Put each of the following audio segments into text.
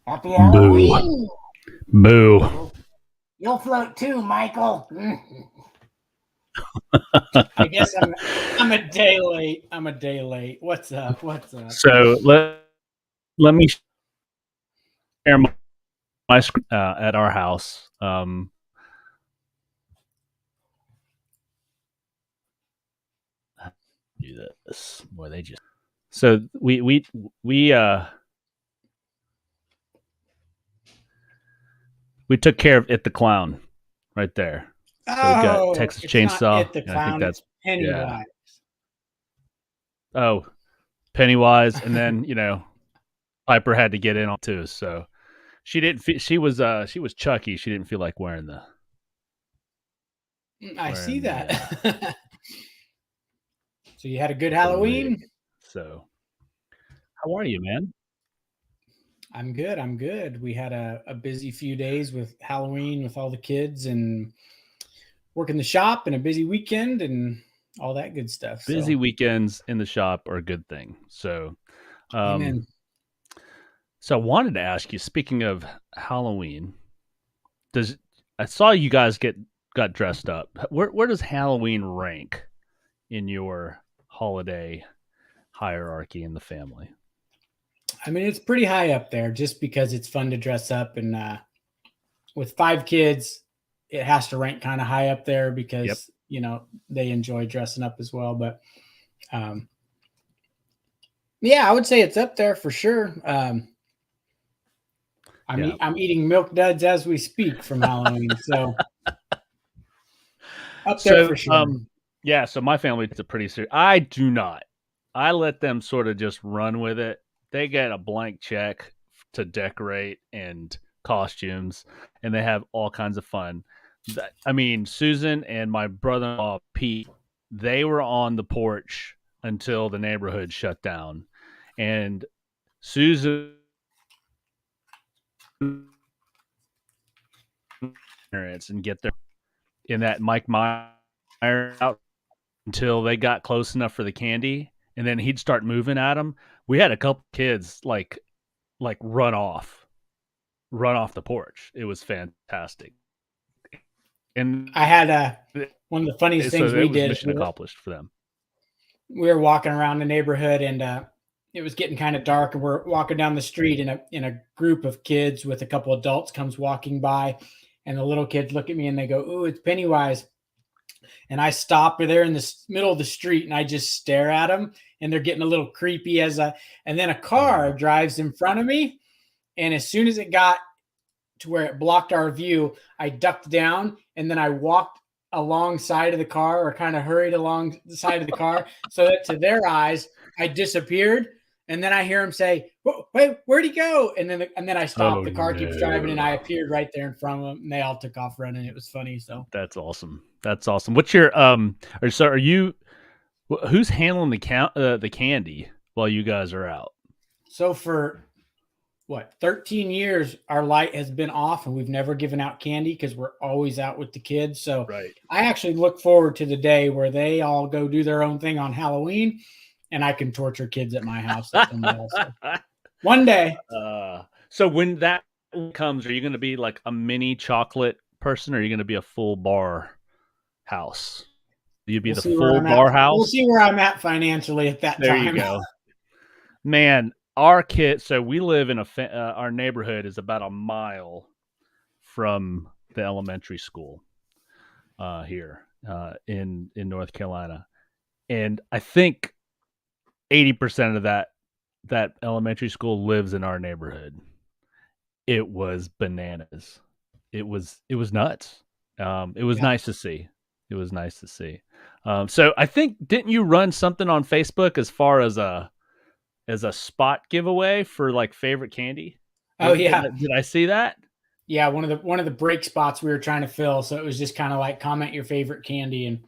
Happy Halloween! Boo. You'll float too, Michael. I guess I'm a day late. What's up? So let me share my screen at our house. Do this. Boy, they just so we took care of It the Clown right there. So we got Texas Chainsaw. Not It the Clown, I think that's Pennywise. Yeah. Oh, Pennywise, and then Piper had to get in on too. So she didn't. She was Chucky. She didn't feel like wearing the. I see that. So you had a good Halloween. So, how are you, man? I'm good. We had a busy few days with Halloween with all the kids and working the shop, and a busy weekend and all that good stuff. Busy weekends in the shop are a good thing. So, Amen. So I wanted to ask you, speaking of Halloween, I saw you guys got dressed up. Where does Halloween rank in your holiday hierarchy in the family? I mean, it's pretty high up there just because it's fun to dress up, and with 5 kids, it has to rank kind of high up there because they enjoy dressing up as well. But yeah, I would say it's up there for sure. I'm eating milk duds as we speak from Halloween, so up there for sure. Yeah, so my family is a pretty serious. I do not. I let them sort of just run with it. They get a blank check to decorate and costumes, and they have all kinds of fun. I mean, Susan and my brother-in-law, Pete, they were on the porch until the neighborhood shut down. And Susan and get there in that Mike Myers out until they got close enough for the candy, and then he'd start moving at them. We had a couple kids like run off the porch. It was fantastic. And I had one of the funniest things we did. Mission accomplished for them. We were walking around the neighborhood, and it was getting kind of dark, and we're walking down the street, and a group of kids with a couple adults comes walking by, and the little kids look at me and they go, "Ooh, it's Pennywise." And I stop there in the middle of the street, and I just stare at them, and they're getting a little creepy and then a car drives in front of me. And as soon as it got to where it blocked our view, I ducked down, and then I walked alongside of the car, or kind of hurried along the side of the car, so that to their eyes, I disappeared. And then I hear them say, "Wait, where'd he go?" And then I stopped. The car keeps driving, and I appeared right there in front of them, and they all took off running. It was funny. So that's awesome. What's your are you? Who's handling the candy while you guys are out? So for 13 years, our light has been off, and we've never given out candy because we're always out with the kids. So right. I actually look forward to the day where they all go do their own thing on Halloween, and I can torture kids at my house. One day. So when that comes, are you going to be like a mini chocolate person, or are you going to be a full bar house? Do you be the full bar house? We'll see where I'm at financially at that time. There you go. Man, our kids, so we live in our neighborhood is about a mile from the elementary school here in North Carolina. And I think 80% of that elementary school lives in our neighborhood. It was bananas. It was nuts. It was nice to see. It was nice to see. So I think, didn't you run something on Facebook as far as a spot giveaway for like favorite candy? Oh yeah. Did I see that? Yeah, one of the break spots we were trying to fill. So it was just kind of like comment your favorite candy, and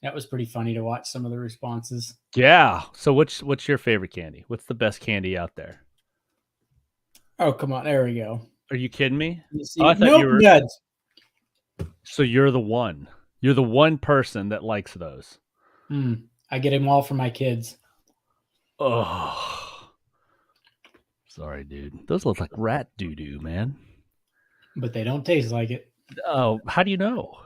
that was pretty funny to watch some of the responses. Yeah. So what's your favorite candy? What's the best candy out there? Oh, come on. There we go. Are you kidding me? You see, Oh, I thought Milk you were. Duds. So you're the one. You're the one person that likes those. I get them all for my kids. Oh, sorry, dude. Those look like rat doo-doo, man. But they don't taste like it. Oh, how do you know?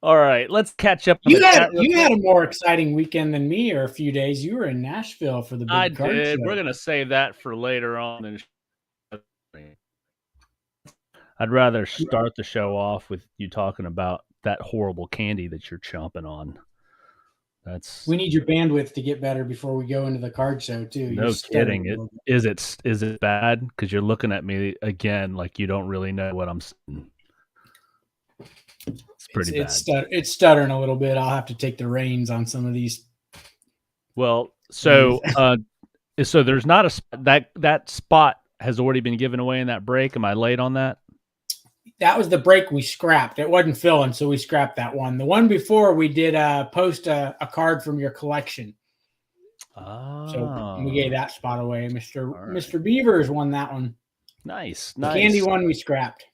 All right, let's catch up. You had a more exciting weekend than me, or a few days. You were in Nashville for the big card show. We're gonna save that for later on. I'd rather start the show off with you talking about that horrible candy that you're chomping on. We need your bandwidth to get better before we go into the card show too. No kidding. Is it bad? Because you're looking at me again like you don't really know what I'm saying. It's pretty bad. It's stuttering a little bit. I'll have to take the reins on some of these. Well, so so there's not that spot has already been given away in that break. Am I late on that? That was the break we scrapped. It wasn't filling, so we scrapped that one. The one before, we did post a card from your collection. So we gave that spot away. Mr. Beavers won that one. Nice. The candy one we scrapped.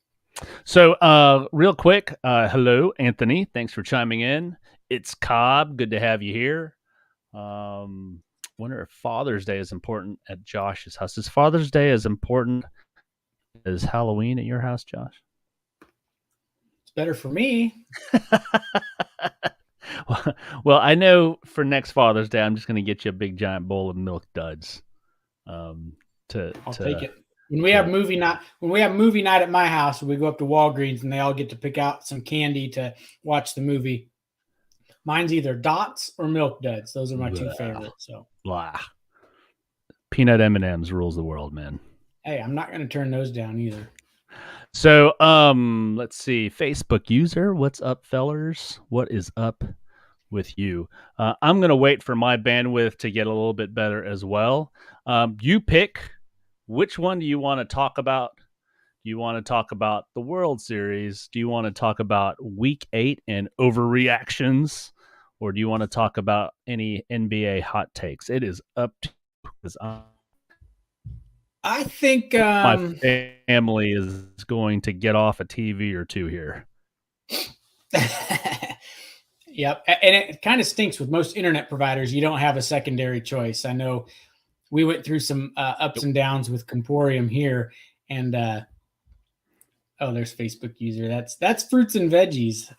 So real quick, hello, Anthony. Thanks for chiming in. It's Cobb. Good to have you here. Wonder if Father's Day is important at Josh's house. Is Father's Day as important as Halloween at your house, Josh? Better for me. Well, I know for next Father's Day, I'm just going to get you a big giant bowl of Milk Duds. I'll take it. When we have movie night at my house, we go up to Walgreens and they all get to pick out some candy to watch the movie. Mine's either Dots or Milk Duds. Those are my two favorites. So peanut M&Ms rules the world, man. Hey, I'm not going to turn those down either. So, let's see. Facebook user, what's up, fellers? What is up with you? I'm going to wait for my bandwidth to get a little bit better as well. You pick. Which one do you want to talk about? Do you want to talk about the World Series? Do you want to talk about Week 8 and overreactions? Or do you want to talk about any NBA hot takes? It is up to you, because I think my family is going to get off a TV or two here. Yep. And it kind of stinks with most internet providers. You don't have a secondary choice. I know we went through some ups and downs with Comporium here. And there's Facebook user. That's fruits and veggies.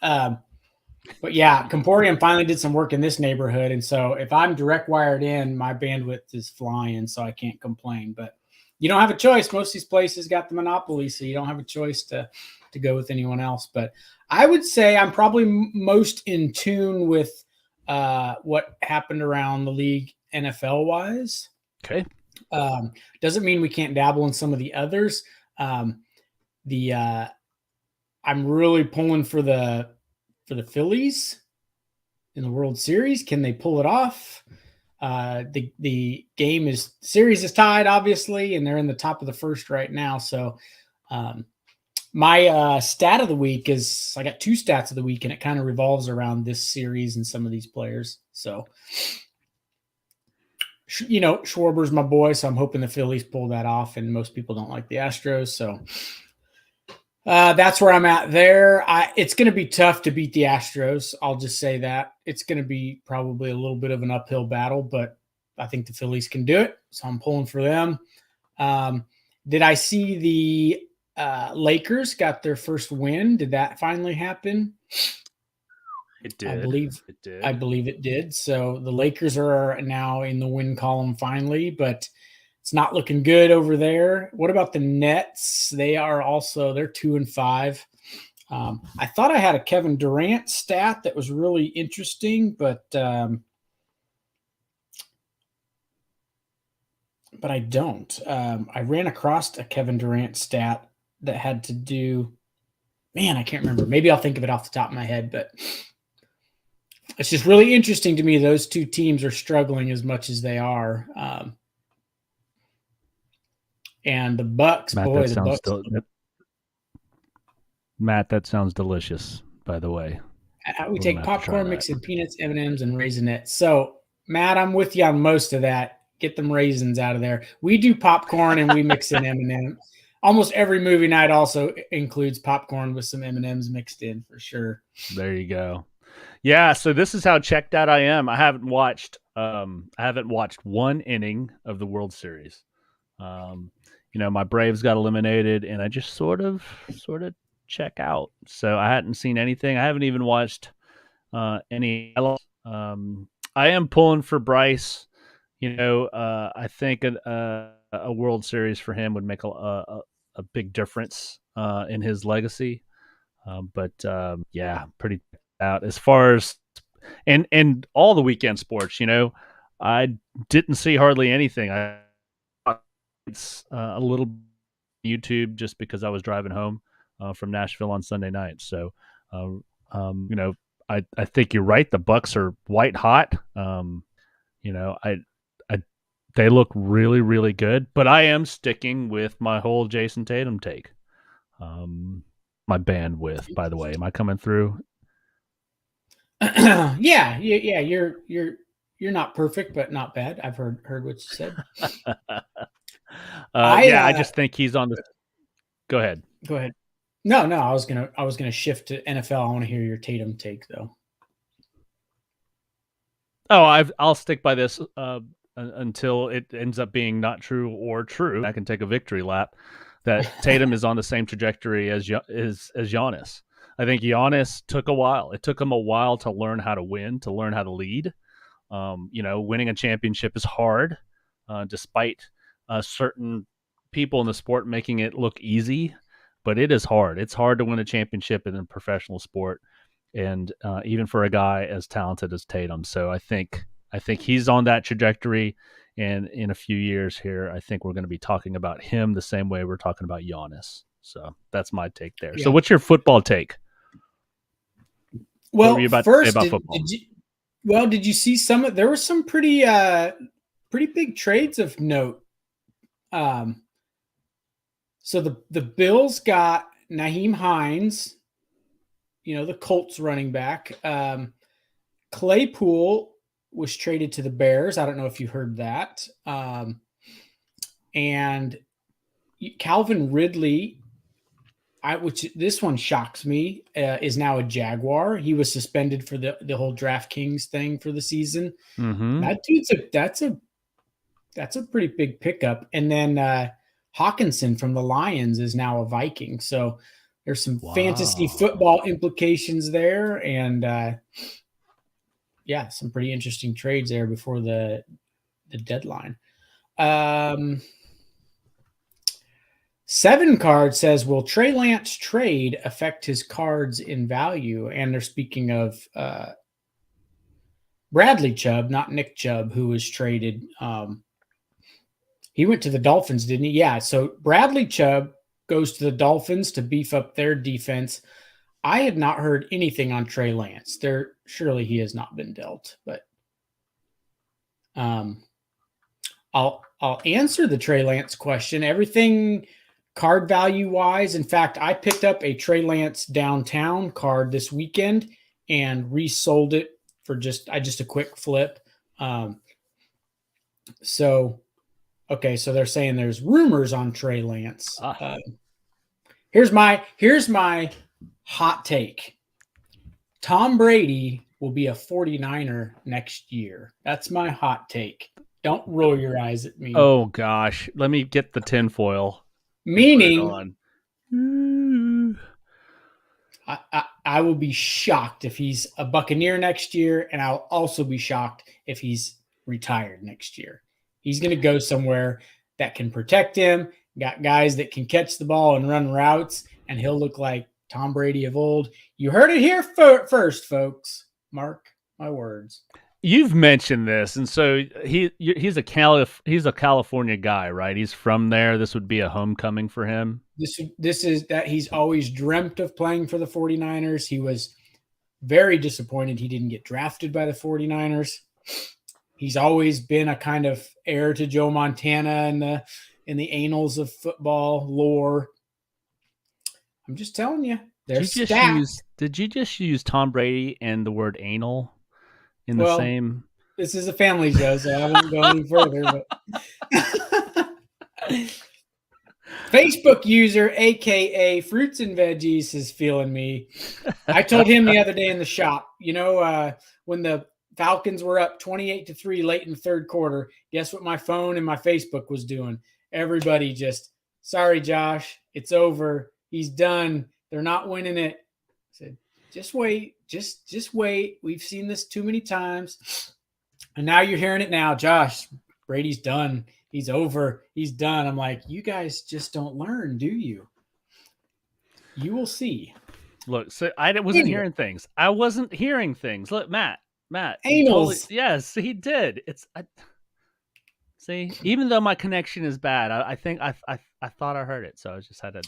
But yeah, Comporium finally did some work in this neighborhood. And so if I'm direct wired in, my bandwidth is flying, so I can't complain. But you don't have a choice. Most of these places got the monopoly, so you don't have a choice to go with anyone else. But I would say I'm probably most in tune with what happened around the league NFL-wise. Okay. Doesn't mean we can't dabble in some of the others. I'm really pulling for the Phillies in the World Series. Can they pull it off? The series is tied, obviously, and they're in the top of the first right now. So my stat of the week is, I got two stats of the week, and it kind of revolves around this series and some of these players. So, Schwarber's my boy, so I'm hoping the Phillies pull that off, and most people don't like the Astros. So that's where I'm at there. It's going to be tough to beat the Astros. I'll just say that. It's going to be probably a little bit of an uphill battle, but I think the Phillies can do it, so I'm pulling for them. Did I see the Lakers got their first win? Did that finally happen? It did. I believe it did. So the Lakers are now in the win column finally, but it's not looking good over there. What about the Nets? They're 2-5. I thought I had a Kevin Durant stat that was really interesting, but I don't. I ran across a Kevin Durant stat that had to do. Man, I can't remember. Maybe I'll think of it off the top of my head, but it's just really interesting to me. Those two teams are struggling as much as they are. And the Bucks, Matt, boy, that the sounds Bucks. Matt, that sounds delicious, by the way. We take popcorn, mix in peanuts, M&Ms, and Raisinets. So, Matt, I'm with you on most of that. Get them raisins out of there. We do popcorn and we mix in M&Ms. Almost every movie night also includes popcorn with some M&Ms mixed in for sure. There you go. Yeah, so this is how checked out I am. I haven't watched one inning of the World Series. My Braves got eliminated, and I just sort of check out. So I hadn't seen anything. I haven't even watched any. I am pulling for Bryce. I think a World Series for him would make a big difference in his legacy. Pretty out as far as and all the weekend sports. I didn't see hardly anything. It's a little YouTube just because I was driving home from Nashville on Sunday night. So, I think you're right. The Bucks are white hot. They look really, really good. But I am sticking with my whole Jason Tatum take. My bandwidth, by the way, am I coming through? Yeah. You're not perfect, but not bad. I've heard what you said. I just think he's on the. Go ahead. No, I was gonna shift to NFL. I want to hear your Tatum take though. Oh, I'll stick by this until it ends up being not true or true. I can take a victory lap. That Tatum is on the same trajectory as Giannis. I think Giannis took a while. It took him a while to learn how to win, to learn how to lead. Winning a championship is hard, despite certain people in the sport making it look easy. But it is hard. It's hard to win a championship in a professional sport, and even for a guy as talented as Tatum. So I think he's on that trajectory. And in a few years here, I think we're going to be talking about him the same way we're talking about Giannis. So that's my take there. Yeah. So what's your football take? Well, first, did you see there were some pretty big trades of note. So the Bills got Nyheim Hines, the Colts running back. Claypool was traded to the Bears. I don't know if you heard that. And Calvin Ridley, which this one shocks me, is now a Jaguar. He was suspended for the whole DraftKings thing for the season. Mm-hmm. That dude's that's a pretty big pickup. And then Hawkinson from the Lions is now a Viking. So there's some fantasy football implications there, and some pretty interesting trades there before the deadline. 7 card says, will Trey Lance trade affect his cards in value? And they're speaking of Bradley Chubb, not Nick Chubb, who was traded. He went to the Dolphins, didn't he? Yeah. So Bradley Chubb goes to the Dolphins to beef up their defense. I had not heard anything on Trey Lance. Surely he has not been dealt, but I'll answer the Trey Lance question. Everything card value wise. In fact, I picked up a Trey Lance downtown card this weekend and resold it for just a quick flip. So they're saying there's rumors on Trey Lance. Here's my hot take. Tom Brady will be a 49er next year. That's my hot take. Don't roll your eyes at me. Oh gosh, let me get the tinfoil. Meaning, I will be shocked if he's a Buccaneer next year, and I'll also be shocked if he's retired next year. He's going to go somewhere that can protect him, got guys that can catch the ball and run routes, and he'll look like Tom Brady of old. You heard it here first, folks. Mark my words. You've mentioned this, and so he's a California guy, right? He's from there. This would be a homecoming for him. This is that he's always dreamt of playing for the 49ers. He was very disappointed he didn't get drafted by the 49ers. He's always been a kind of heir to Joe Montana in the annals of football lore. I'm just telling you. Did you just use Tom Brady and the word anal in the same? This is a family show, so I won't go any further. But Facebook user, aka Fruits and Veggies, is feeling me. I told him the other day in the shop, when the Falcons were up 28-3 late in the third quarter, guess what my phone and my Facebook was doing? Everybody just, sorry, Josh, it's over. He's done. They're not winning it. I said, just wait. Just wait. We've seen this too many times. And now you're hearing it now. Josh, Brady's done. He's over. He's done. I'm like, you guys just don't learn, do you? You will see. Look, so I wasn't hearing things. I wasn't hearing things. Look, Matt. Anals. Yes, he did. See, even though my connection is bad, I think I thought I heard it, so I just had to.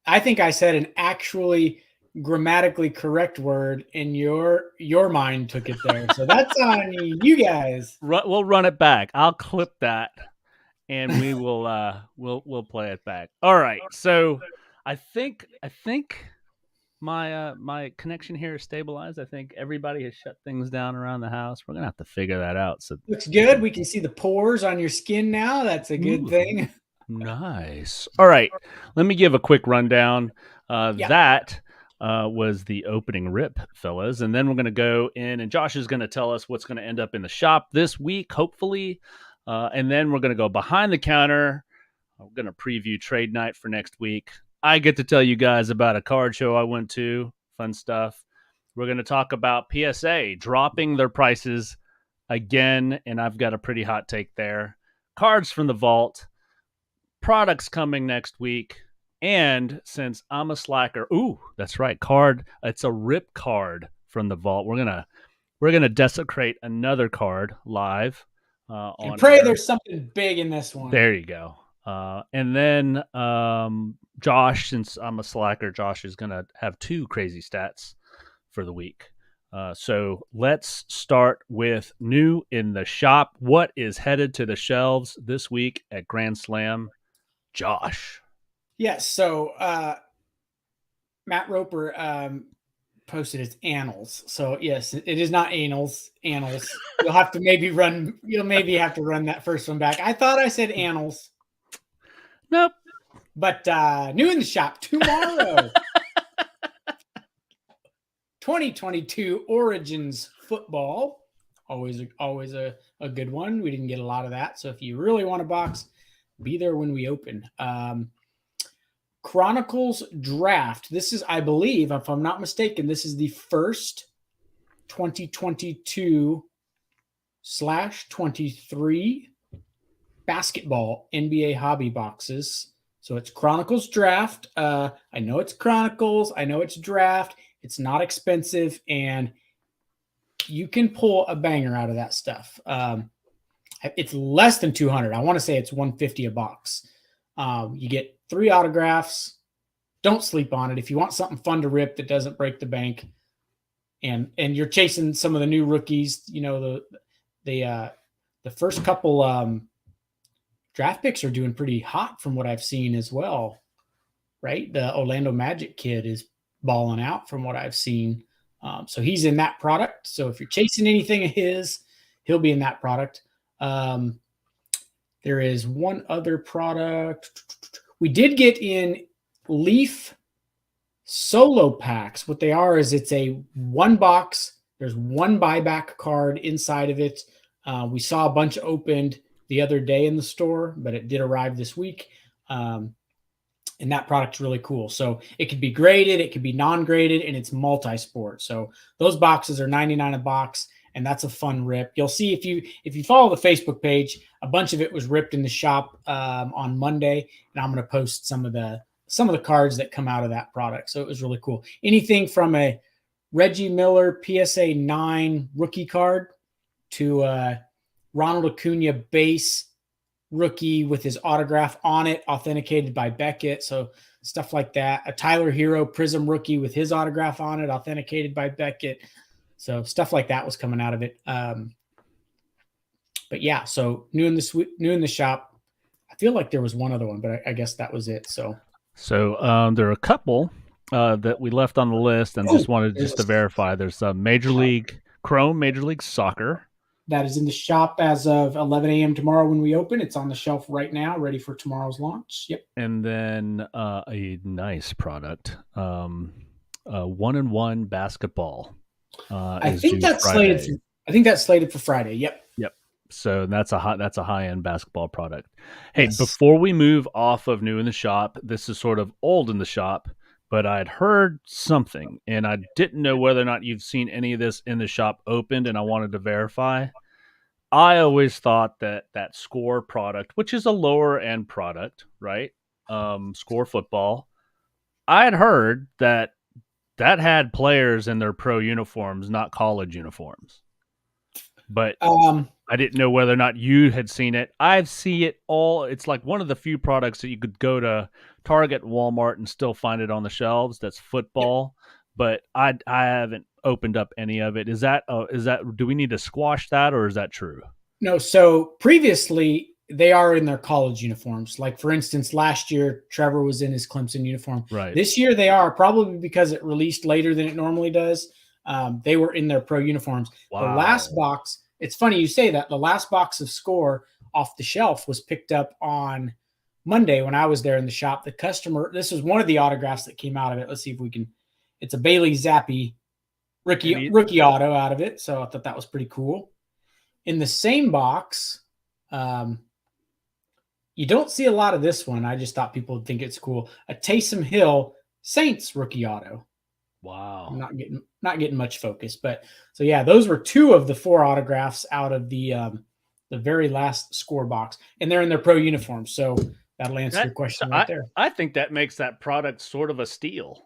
I think I said an actually grammatically correct word, and your mind took it there. So that's on you guys. We'll run it back. I'll clip that, and we will we'll play it back. All right. So I think my connection here is stabilized. I think everybody has shut things down around the house. We're gonna have to figure that out. So looks good. We can see the pores on your skin now. That's a good thing. Nice. All right. Let me give a quick rundown. That was the opening rip, fellas. And then we're going to go in, and Josh is going to tell us what's going to end up in the shop this week, hopefully. And then we're going to go behind the counter. We're going to preview trade night for next week. I get to tell you guys about a card show I went to. Fun stuff. We're going to talk about PSA dropping their prices again, and I've got a pretty hot take there. Cards from the vault. Products coming next week. And since I'm a slacker, that's right, card. It's a rip card from the vault. We're gonna desecrate another card live. And pray there's something big in this one. There you go. And then Josh, since I'm a slacker, Josh is gonna have 2 crazy stats for the week. So let's start with new in the shop. What is headed to the shelves this week at Grand Slam? Josh. Yes. So Matt Roper posted its annals. So yes, it is not annals. Annals. You'll have to maybe run that first one back. I thought I said annals. Nope. But new in the shop tomorrow. 2022 Origins football. Always a good one. We didn't get a lot of that. So if you really want a box, be there when we open. Chronicles Draft. This is, I believe, if I'm not mistaken, this is the first 2022/23 basketball NBA hobby boxes. So it's Chronicles Draft. I know it's Chronicles. I know it's Draft. It's not expensive, and you can pull a banger out of that stuff. It's less than 200. I want to say it's 150 a box. You get 3 autographs. Don't sleep on it. If you want something fun to rip that doesn't break the bank, and you're chasing some of the new rookies, the first couple draft picks are doing pretty hot from what I've seen as well, right? The Orlando Magic kid is balling out from what I've seen. So he's in that product. So if you're chasing anything of his, he'll be in that product. There is one other product. We did get in Leaf solo packs. What they are is it's a 1 box. There's 1 buyback card inside of it. We saw a bunch opened the other day in the store, but it did arrive this week. And that product's really cool. So it could be graded, it could be non-graded, and it's multi-sport. So those boxes are $99 a box, and that's a fun rip. You'll see if you follow the Facebook page, a bunch of it was ripped in the shop on Monday, and I'm going to post some of the some of the cards that come out of that product. So it was really cool. Anything from a Reggie Miller PSA 9 rookie card to Ronald Acuna base rookie with his autograph on it, authenticated by Beckett. So stuff like that. A Tyler Hero Prism rookie with his autograph on it, authenticated by Beckett. So stuff like that was coming out of it. But yeah, so new in the shop. I feel like there was one other one, but I guess that was it. So there are a couple that we left on the list and just wanted to verify. There's Major League Chrome, Major League Soccer. That is in the shop as of 11 a.m. tomorrow when we open. It's on the shelf right now, ready for tomorrow's launch. Yep. And then a nice product, 1-in-1 basketball. I think that's slated. I think that's slated for Friday. Yep. So that's a high end basketball product. Hey, yes. Before we move off of new in the shop, this is sort of old in the shop, but I'd heard something and I didn't know whether or not you've seen any of this in the shop opened, and I wanted to verify. I always thought that Score product, which is a lower end product, right? Score football. I had heard that had players in their pro uniforms, not college uniforms. But I didn't know whether or not you had seen it. I see it all. It's like one of the few products that you could go to Target, Walmart, and still find it on the shelves. That's football. Yep. But I haven't opened up any of it. Is that do we need to squash that, or is that true? No. So previously they are in their college uniforms. Like for instance, last year Trevor was in his Clemson uniform. Right. This year they are, probably because it released later than it normally does. They were in their pro uniforms. Wow. The last box, it's funny you say that, the last box of Score off the shelf was picked up on Monday when I was there in the shop. The customer, this was one of the autographs that came out of it. Let's see if we can, it's a Bailey Zappi rookie auto out of it. So I thought that was pretty cool. In the same box, you don't see a lot of this one. I just thought people would think it's cool. A Taysom Hill Saints rookie auto. Wow. I'm not getting much focus, but so yeah, those were 2 of the 4 autographs out of the very last Score box, and they're in their pro uniforms. So that'll answer your question right there. I think that makes that product sort of a steal.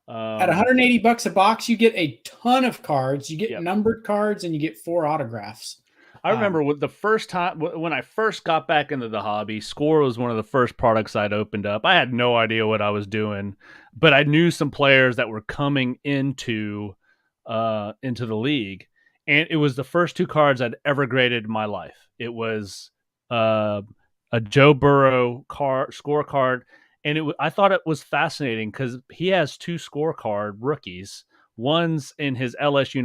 At $180 a box, you get a ton of cards. You get numbered cards, and you get 4 autographs. I remember with the first time when I first got back into the hobby, Score was one of the first products I'd opened up. I had no idea what I was doing, but I knew some players that were coming into the league, and it was the first 2 cards I'd ever graded in my life. It was a Joe Burrow Score card, and I thought it was fascinating because he has 2 Score card rookies. One's in his LSU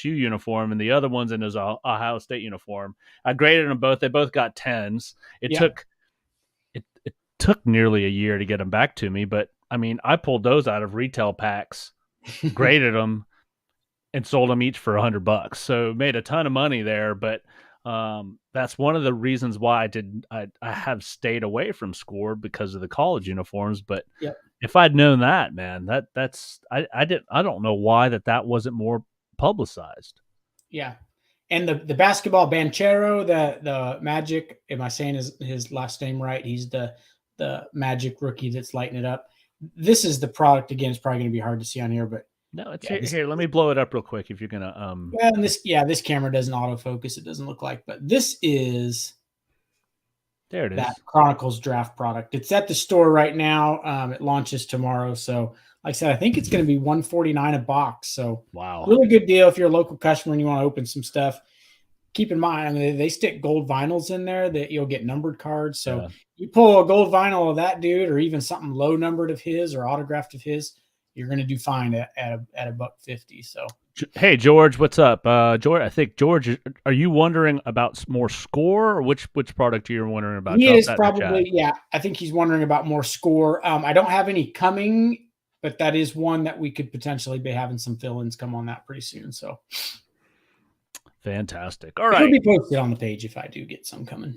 uniform, and the other one's in his Ohio State uniform. I graded them both. They both got 10s. It took nearly a year to get them back to me, but I mean, I pulled those out of retail packs, graded them, and sold them each for $100. So made a ton of money there. But that's one of the reasons why I have stayed away from Score, because of the college uniforms. But if I'd known that, man, I don't know why that wasn't more publicized. Yeah. And the basketball Banchero, the Magic, am I saying his last name right? He's the Magic rookie that's lighting it up. This is the product. Again, it's probably going to be hard to see on here, but no, it's here. Let me blow it up real quick if you're gonna. Well, this camera doesn't autofocus. It doesn't look like, but this is. There it is. That Chronicles draft product. It's at the store right now. It launches tomorrow. So, like I said, I think it's going to be $149 a box. So, wow, really good deal if you're a local customer and you want to open some stuff. Keep in mind, I mean, they stick gold vinyls in there that you'll get numbered cards. So, you pull a gold vinyl of that dude, or even something low numbered of his or autographed of his, you're going to do fine at $150. So, hey George, what's up? George, I think George, are you wondering about more Score, or which product you're wondering about? He is probably, yeah. I think he's wondering about more Score. I don't have any coming, but that is one that we could potentially be having some fill-ins come on that pretty soon. So, fantastic. All right, it'll be posted on the page if I do get some coming.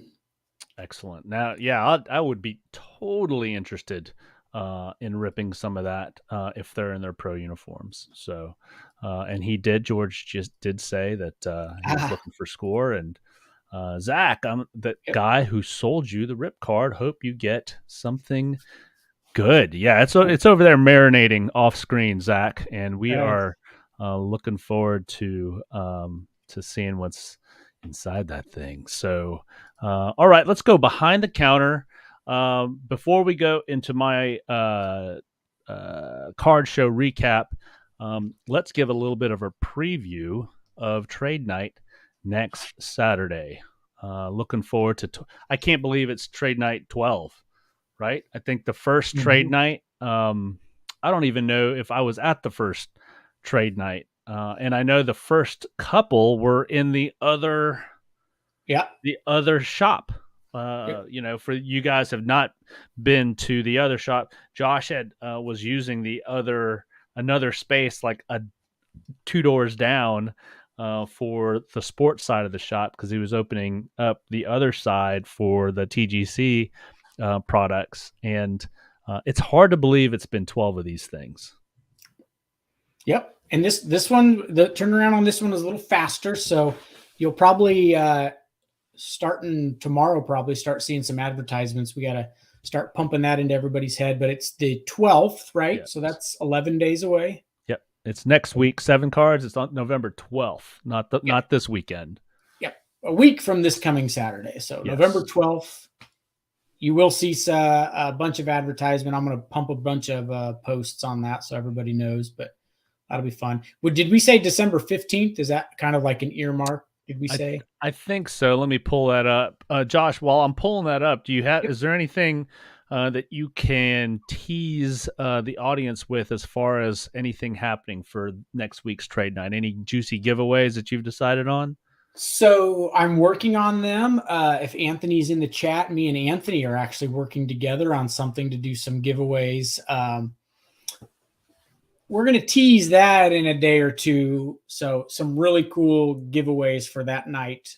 Excellent. Now, yeah, I would be totally interested in ripping some of that if they're in their pro uniforms. So, and George just did say that he was looking for Score. And Zach, I'm the guy who sold you the rip card. Hope you get something Good. Yeah, it's over there marinating off screen, Zach, and we Nice. are looking forward to seeing what's inside that thing. So, all right, let's go behind the counter. Before we go into my card show recap, let's give a little bit of a preview of trade night next Saturday. Looking forward to. I can't believe it's trade night 12, right? I think the first trade night. I don't even know if I was at the first trade night, and I know the first couple were in Yeah. the other shop. Yep. For you guys have not been to the other shop. Josh was using another space like two doors down for the sports side of the shop because he was opening up the other side for the TGC products. And it's hard to believe it's been 12 of these things. Yep. And this one, the turnaround on this one is a little faster. So you'll probably starting tomorrow, probably start seeing some advertisements. We got to start pumping that into everybody's head, but it's the 12th, right? Yes. So that's 11 days away. Yep. It's next week, 7 cards. It's on November 12th, not this weekend. Yep. A week from this coming Saturday. So yes. November 12th, you will see a bunch of advertisement. I'm going to pump a bunch of posts on that so everybody knows, but that'll be fun. Did we say December 15th? Is that kind of like an earmark? Did we say? I think so. Let me pull that up. Josh, while I'm pulling that up, is there anything that you can tease the audience with as far as anything happening for next week's trade night? Any juicy giveaways that you've decided on? So I'm working on them. If Anthony's in the chat, me and Anthony are actually working together on something to do some giveaways. We're going to tease that in a day or two. So some really cool giveaways for that night,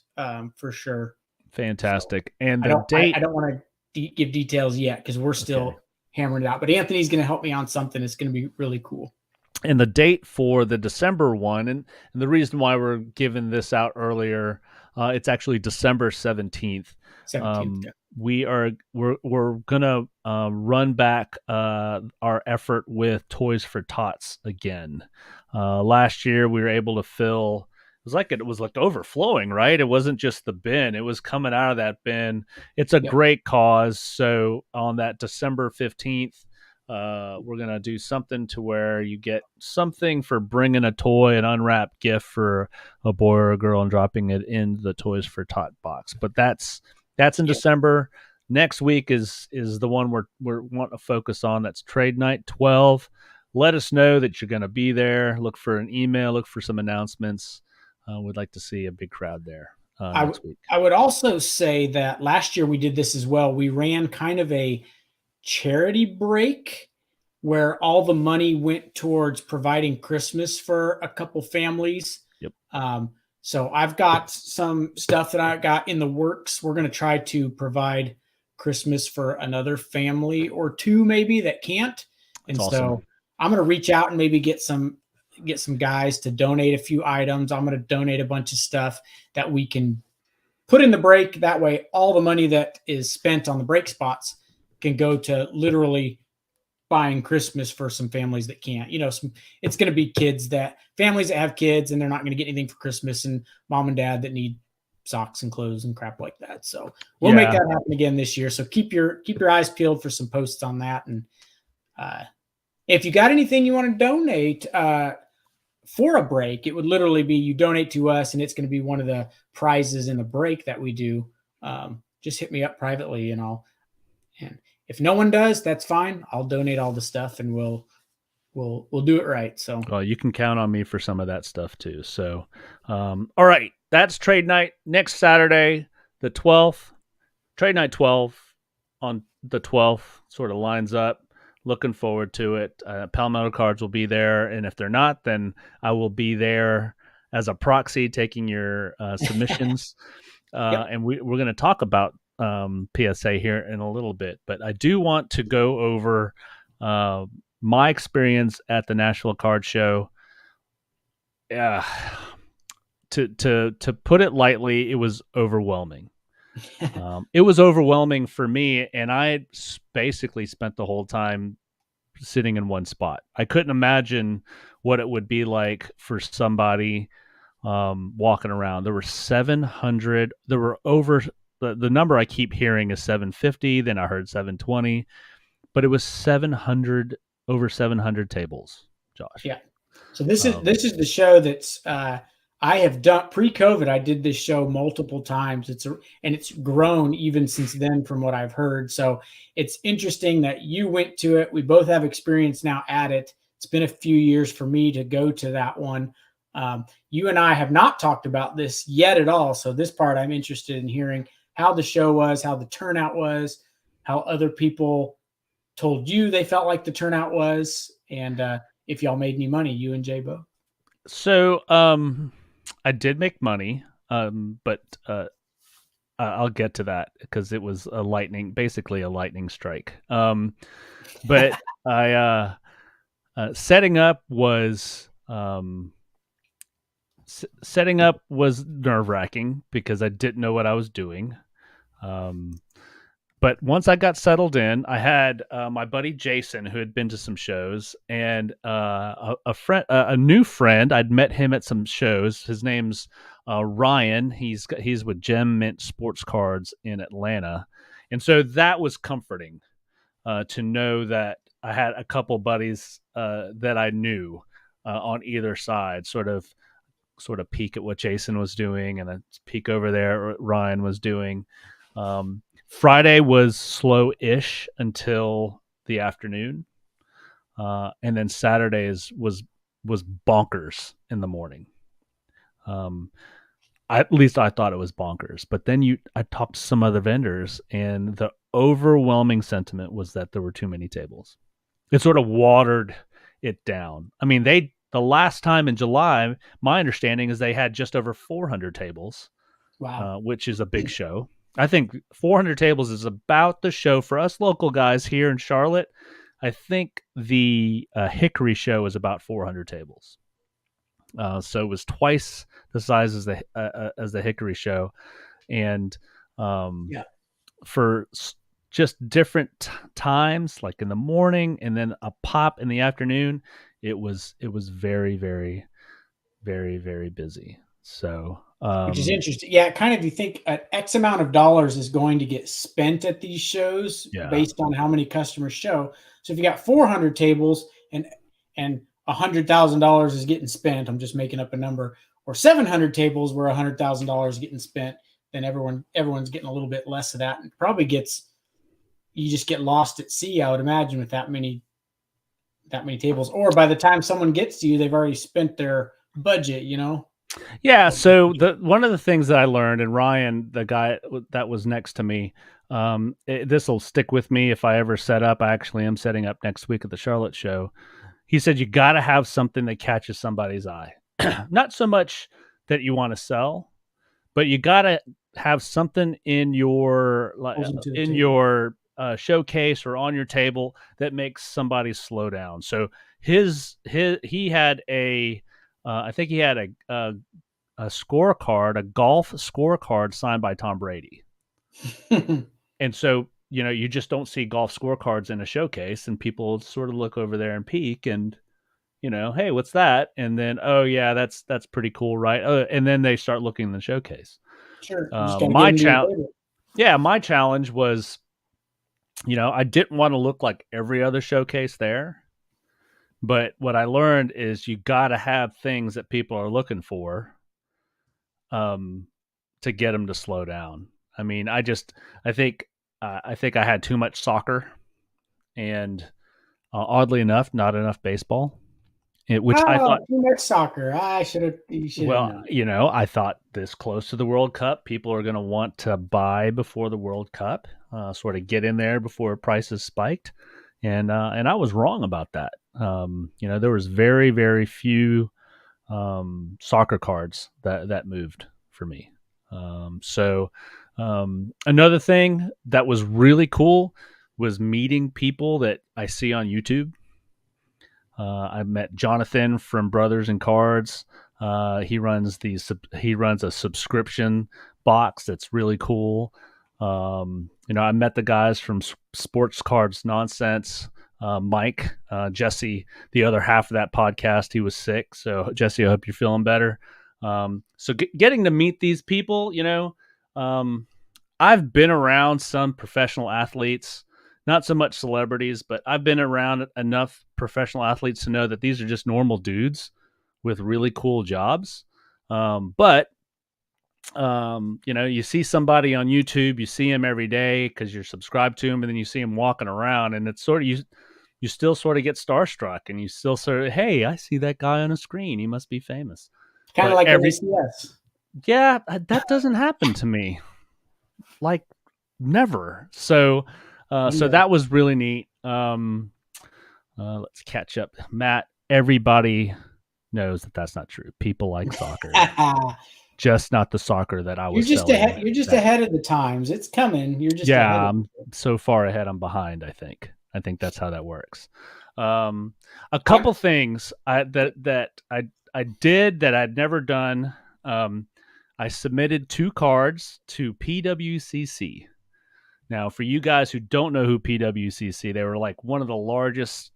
for sure. Fantastic. So, and the date. I don't want to give details yet because we're still hammering it out. But Anthony's going to help me on something. It's going to be really cool. And the date for the December one, and the reason why we're giving this out earlier, it's actually December 17th. 17th. We're gonna run back our effort with Toys for Tots again. Last year we were able to fill. It was like overflowing, right? It wasn't just the bin; it was coming out of that bin. It's a great cause. So on that December 15th. We're going to do something to where you get something for bringing a toy, an unwrapped gift for a boy or a girl and dropping it in the Toys for Tot box. But that's in December. Next week is the one we're wanting to focus on. That's trade night 12. Let us know that you're going to be there. Look for an email, look for some announcements. We'd like to see a big crowd there next week. I would also say that last year we did this as well. We ran kind of a charity break where all the money went towards providing Christmas for a couple families. Yep. So I've got some stuff that I got in the works. We're going to try to provide Christmas for another family or two maybe that can't. And That's so awesome. I'm going to reach out and maybe get some guys to donate a few items. I'm going to donate a bunch of stuff that we can put in the break. That way, all the money that is spent on the break spots can go to literally buying Christmas for some families that can't. It's going to be families that have kids and they're not going to get anything for Christmas, and mom and dad that need socks and clothes and crap like that. So we'll make that happen again this year. So keep your eyes peeled for some posts on that. And if you got anything you want to donate for a break, it would literally be you donate to us and it's going to be one of the prizes in the break that we do. Just hit me up privately and if no one does, that's fine. I'll donate all the stuff and we'll do it right. So, well, you can count on me for some of that stuff too. So, all right, that's trade night next Saturday, the 12th. Trade night 12 on the 12th sort of lines up. Looking forward to it. Palmetto cards will be there, and if they're not, then I will be there as a proxy taking your submissions. And we're going to talk about PSA here in a little bit, but I do want to go over my experience at the Nashville Card Show. To put it lightly, it was overwhelming. It was overwhelming for me, and I basically spent the whole time sitting in one spot. I couldn't imagine what it would be like for somebody walking around. There were 700. There were over the number I keep hearing is 750. Then I heard 720, but it was 700, over 700 tables. Josh. Yeah. So this is the show that's I have done pre-COVID. I did this show multiple times. And it's grown even since then, from what I've heard. So it's interesting that you went to it. We both have experience now at it. It's been a few years for me to go to that one. You and I have not talked about this yet at all. So this part I'm interested in hearing how the show was, how the turnout was, how other people told you they felt like the turnout was, and if y'all made any money, you and Jay both. So I did make money, but I'll get to that because it was basically a lightning strike. But I setting up was nerve wracking because I didn't know what I was doing. But once I got settled in, I had my buddy Jason, who had been to some shows, and a new friend. I'd met him at some shows. His name's Ryan. He's with Gem Mint Sports Cards in Atlanta, and so that was comforting to know that I had a couple buddies that I knew on either side, sort of peek at what Jason was doing, and then peek over there what Ryan was doing. Friday was slow-ish until the afternoon, and then Saturdays was bonkers in the morning. At least I thought it was bonkers. But then I talked to some other vendors, and the overwhelming sentiment was that there were too many tables. It sort of watered it down. I mean, the last time in July, my understanding is they had just over 400 tables, Wow, which is a big show. I think 400 tables is about the show for us local guys here in Charlotte. I think the Hickory show is about 400 tables. So it was twice the size as the Hickory show. And for just different times, like in the morning and then a pop in the afternoon, it was very, very, very, very busy. So which is interesting. Yeah, kind of, you think an X amount of dollars is going to get spent at these shows based on how many customers show. So if you got 400 tables and $100,000 is getting spent, I'm just making up a number, or 700 tables where $100,000 is getting spent, then everyone's getting a little bit less of that, and probably you just get lost at sea, I would imagine, with that many tables. Or by the time someone gets to you, they've already spent their budget, Yeah. So one of the things that I learned, and Ryan, the guy that was next to me, this will stick with me if I ever set up. I actually am setting up next week at the Charlotte show. He said, you got to have something that catches somebody's eye. Not so much that you want to sell, but you got to have something in your showcase or on your table that makes somebody slow down. So he had I think he had a scorecard, a golf scorecard signed by Tom Brady. And so, you just don't see golf scorecards in a showcase, and people sort of look over there and peek and, hey, what's that? And then, oh yeah, that's pretty cool, right? And then they start looking in the showcase. Sure. My challenge was, I didn't want to look like every other showcase there. But what I learned is you got to have things that people are looking for to get them to slow down. I mean, I think I had too much soccer and oddly enough, not enough baseball. I thought too much soccer. I should have. Well, I thought this close to the World Cup, people are going to want to buy before the World Cup, sort of get in there before prices spiked, and I was wrong about that. There was very, very few soccer cards that moved for me. Another thing that was really cool was meeting people that I see on YouTube. I met Jonathan from Brothers and Cards. He runs a subscription box that's really cool. I met the guys from Sports Cards Nonsense, Mike, Jesse, the other half of that podcast. He was sick. So Jesse, I hope you're feeling better. So getting to meet these people, I've been around some professional athletes, not so much celebrities, but I've been around enough professional athletes to know that these are just normal dudes with really cool jobs. But you see somebody on YouTube, you see him every day because you're subscribed to him, and then you see him walking around, and it's sort of you still sort of get starstruck, and you still sort of, hey, I see that guy on a screen, he must be famous. Kind of like SCS. Yeah, that doesn't happen to me, like never. So that was really neat. Let's catch up, Matt. Everybody knows that that's not true. People like soccer. Just not the soccer that I was. You're just ahead of the times. It's coming. You're just I'm so far ahead. I'm behind. I think that's how that works. A couple things that I did that I'd never done. I submitted 2 cards to PWCC. Now, for you guys who don't know who PWCC, they were like one of the largest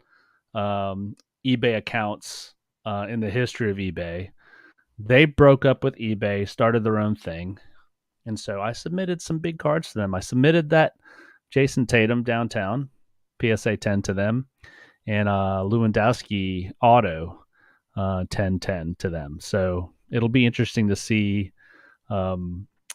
eBay accounts in the history of eBay. They broke up with eBay, started their own thing. And so I submitted some big cards to them. I submitted that Jason Tatum downtown, PSA 10 to them, and Lewandowski auto 10-10 to them. So it'll be interesting to see how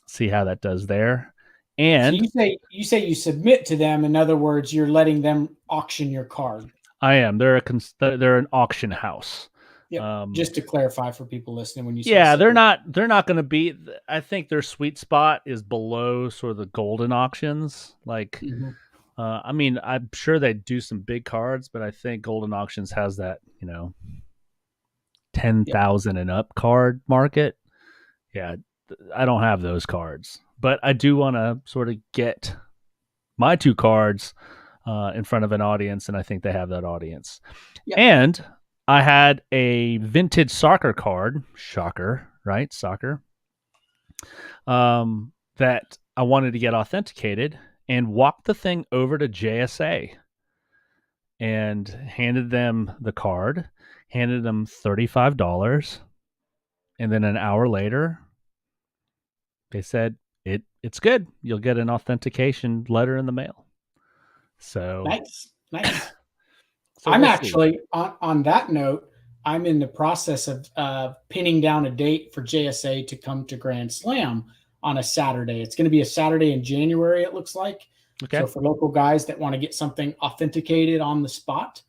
that does there. And so you say you submit to them. In other words, you're letting them auction your card. I am. They're an auction house. Yep. Just to clarify for people listening, when you say they're not going to be. I think their sweet spot is below sort of the golden auctions. Like, I mean, I'm sure they do some big cards, but I think golden auctions has that 10,000 and up card market. Yeah, I don't have those cards, but I do want to sort of get my 2 cards in front of an audience, and I think they have that audience. Yep. And I had a vintage soccer card, shocker, right? Soccer, that I wanted to get authenticated, and walked the thing over to JSA and handed them the card, handed them $35. And then an hour later, they said, it's good. You'll get an authentication letter in the mail. So nice. So I'm actually on that note, I'm in the process of pinning down a date for JSA to come to Grand Slam on a Saturday. It's going to be a Saturday in January, it looks like. Okay. So for local guys that want to get something authenticated on the spot,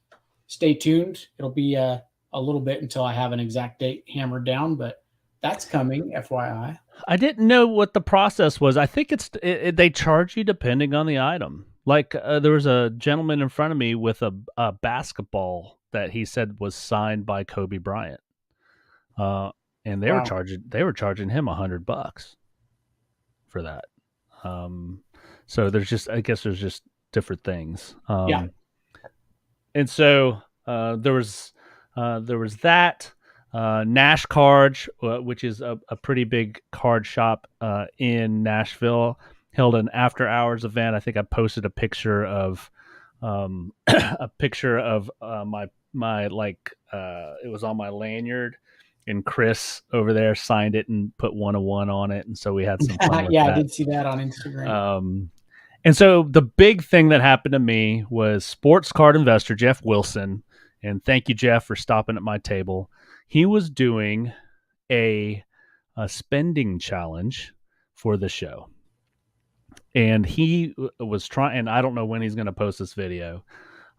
stay tuned. It'll be a little bit until I have an exact date hammered down, but that's coming, FYI. I didn't know what the process was. I think they charge you depending on the item. Like there was a gentleman in front of me with a basketball that he said was signed by Kobe Bryant, and they were charging him $100 for that. So I guess there's just different things. And so there was that Nash Cards, which is a pretty big card shop in Nashville, held an after hours event. I think I posted a picture of my it was on my lanyard, and Chris over there signed it and put 101 on it, and so we had some fun with that. I did see that on Instagram. And so the big thing that happened to me was sports card investor Geoff Wilson, and thank you, Geoff, for stopping at my table. He was doing a spending challenge for the show. And he was trying, and I don't know when he's going to post this video.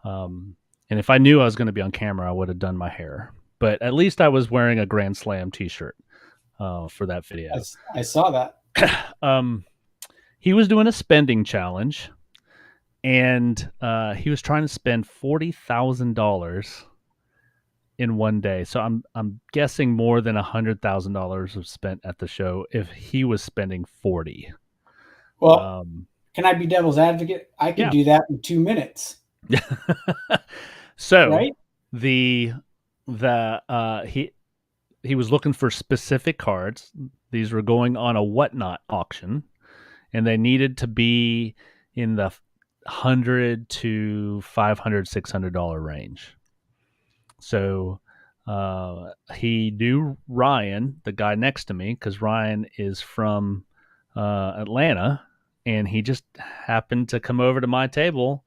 And if I knew I was going to be on camera, I would have done my hair. But at least I was wearing a Grand Slam t-shirt for that video. I saw that. He was doing a spending challenge, and he was trying to spend $40,000 in one day. So I'm guessing more than $100,000 was spent at the show if he was spending 40. Well, can I be devil's advocate? I could do that in 2 minutes. So right? he was looking for specific cards. These were going on a whatnot auction, and they needed to be in the $100 to $500, $600 range. So he knew Ryan, the guy next to me, because Ryan is from Atlanta, and he just happened to come over to my table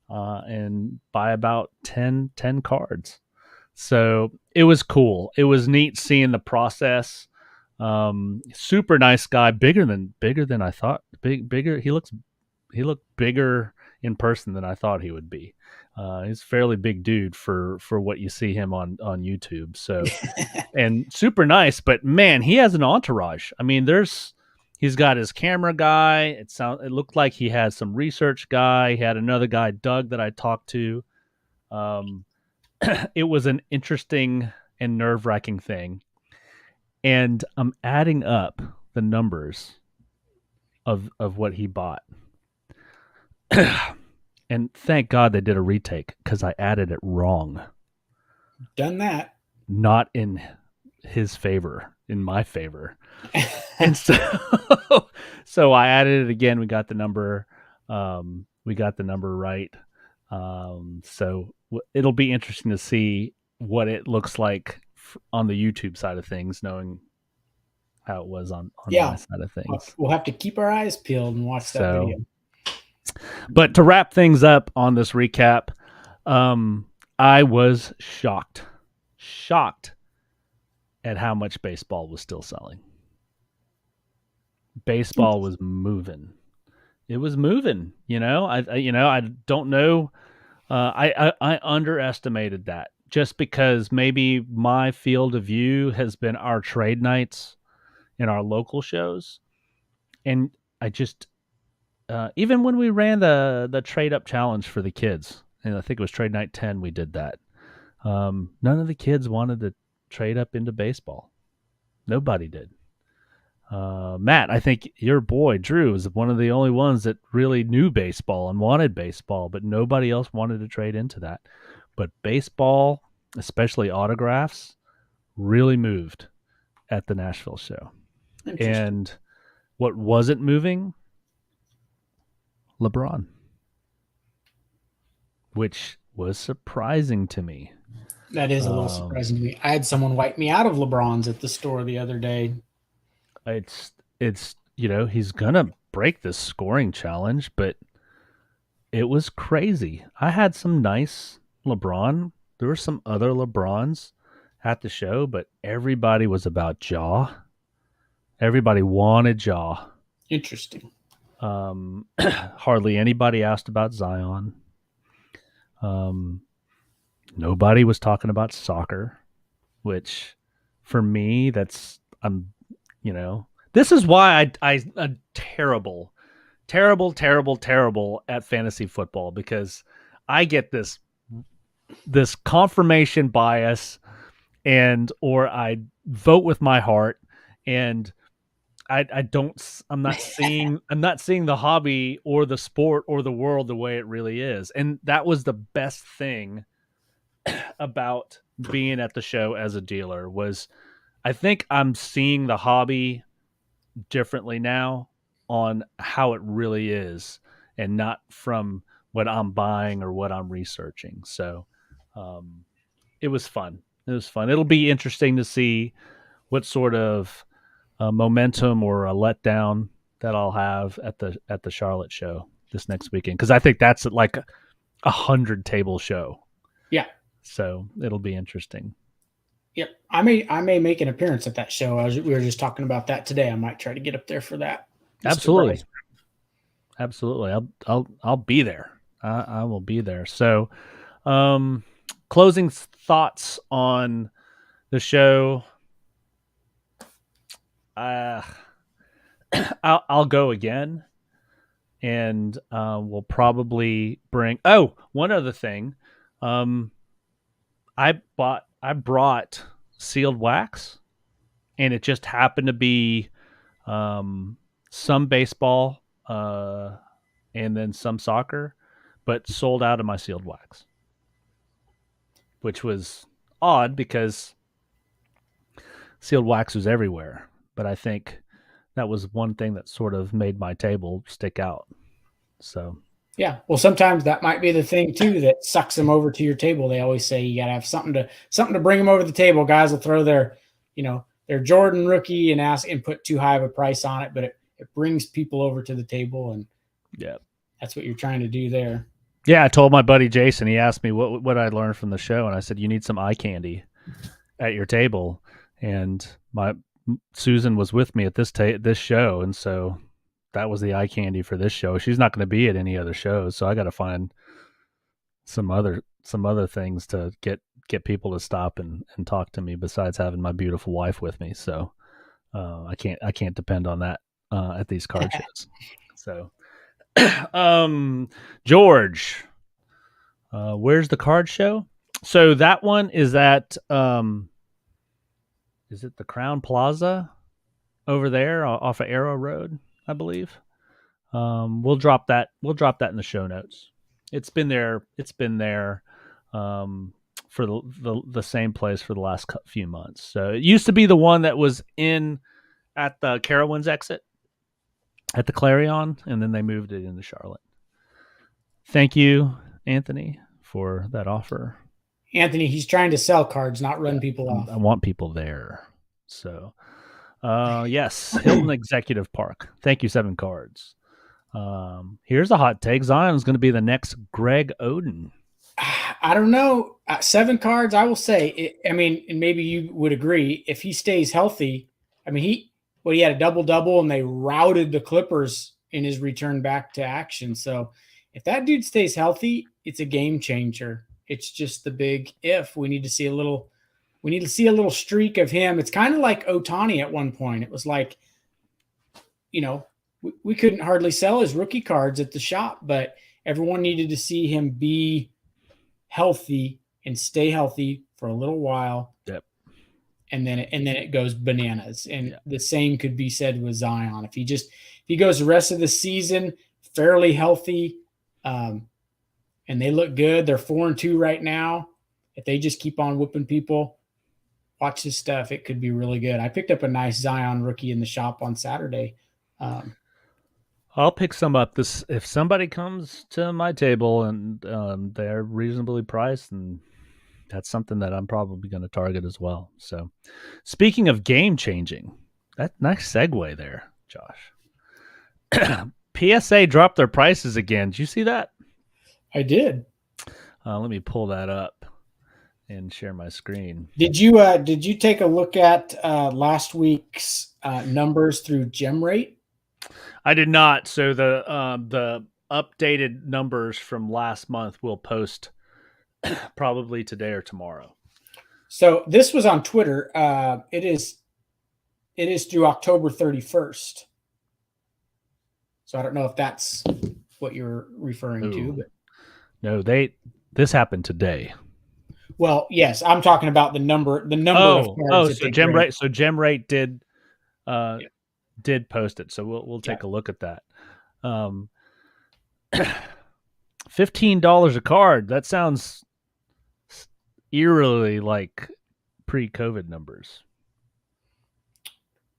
and buy about 10 cards. So it was cool. It was neat seeing the process. Super nice guy, bigger than I thought. Bigger. He looked bigger in person than I thought he would be. He's a fairly big dude for what you see him on YouTube. So, and super nice, but man, he has an entourage. I mean, he's got his camera guy. It looked like he had some research guy. He had another guy, Doug, that I talked to. It was an interesting and nerve-wracking thing. And I'm adding up the numbers of what he bought. And thank God they did a retake, because I added it wrong. Done that. Not in his favor, in my favor. And so I added it again. We got the number right. So it'll be interesting to see what it looks like on the YouTube side of things, knowing how it was on my side of things. We'll have to keep our eyes peeled and watch that video. But to wrap things up on this recap, I was shocked at how much baseball was still selling. Baseball was moving. It was moving. I don't know. I underestimated that, just because maybe my field of view has been our trade nights and our local shows, and I just even when we ran the trade up challenge for the kids, and I think it was trade night 10, we did that. None of the kids wanted to trade up into baseball. Nobody did. Matt, I think your boy Drew was one of the only ones that really knew baseball and wanted baseball, but nobody else wanted to trade into that. But baseball, especially autographs, really moved at the Nashville show. And what wasn't moving? LeBron, which was surprising to me. That is a little surprising to me. I had someone wipe me out of LeBron's at the store the other day. It's he's gonna break this scoring challenge, but it was crazy. I had some nice LeBron. There were some other LeBrons at the show, but everybody was about Ja. Everybody wanted Ja. Interesting. Hardly anybody asked about Zion. Nobody was talking about soccer, which for me, this is why I'm terrible at fantasy football, because I get this confirmation bias, or I vote with my heart, and I'm not seeing the hobby or the sport or the world the way it really is. And that was the best thing about being at the show as a dealer, was I think I'm seeing the hobby differently now on how it really is, and not from what I'm buying or what I'm researching. So it was fun. It'll be interesting to see what sort of momentum or a letdown that I'll have at the Charlotte show this next weekend, because I think that's like 100 table show. Yeah. So it'll be interesting. Yep. I may make an appearance at that show. We were just talking about that today. I might try to get up there for that. Absolutely. I'll be there. I will be there. So, closing thoughts on the show. I'll go again, and we'll probably bring. Oh, one other thing. I brought sealed wax, and it just happened to be some baseball and then some soccer, but sold out of my sealed wax, which was odd, because sealed wax was everywhere, but I think that was one thing that sort of made my table stick out. So Yeah. Well, sometimes that might be the thing too that sucks them over to your table. They always say you got to have something to bring them over the table. Guys will throw their Jordan rookie and ask and put too high of a price on it, but it brings people over to the table, and yeah, that's what you're trying to do there. yeah. I told my buddy Jason. He asked me what I learned from the show, and I said you need some eye candy at your table. And my Susan was with me at this show, and so that was the eye candy for this show. She's not going to be at any other shows, so I got to find some other things to get people to stop and talk to me besides having my beautiful wife with me. So I can't depend on that at these card shows. So George, where's the card show? So that one is at is it the Crown Plaza over there off of Arrow Road, I believe. We'll drop that in the show notes. It's been there for the same place for the last few months. So it used to be the one that was in at the Carowinds exit at the Clarion, and then they moved it into Charlotte. Thank you, Anthony, for that offer. Anthony, he's trying to sell cards, not run people off. I want people there. So, yes, Hilton Executive Park. Thank you, 7 cards. Here's a hot take. Zion is going to be the next Greg Oden. I don't know. 7 cards, I will say. And maybe you would agree, if he stays healthy. I mean, he had a double-double, and they routed the Clippers in his return back to action. So if that dude stays healthy, it's a game changer. It's just the big if. We need to see a little streak of him. It's kind of like Ohtani at one point. It was like, we couldn't hardly sell his rookie cards at the shop, but everyone needed to see him be healthy and stay healthy for a little while. Yep. And then it goes bananas. And the same could be said with Zion. If he goes the rest of the season fairly healthy, and they look good, they're 4-2 right now. If they just keep on whooping people, watch this stuff. It could be really good. I picked up a nice Zion rookie in the shop on Saturday. I'll pick some up. If somebody comes to my table and they're reasonably priced, and that's something that I'm probably going to target as well. So, speaking of game changing, that nice segue there, Josh. PSA dropped their prices again. Did you see that? I did. Let me pull that up and share my screen. Did you take a look at last week's numbers through GemRate? I did not. So the updated numbers from last month we'll post probably today or tomorrow. So this was on Twitter. It is through October 31st. So I don't know if that's what you're referring to, but no, this happened today. Well, yes, I'm talking about the number of cards. So GemRate did post it. So we'll take a look at that. $15 a card. That sounds eerily like pre-COVID numbers.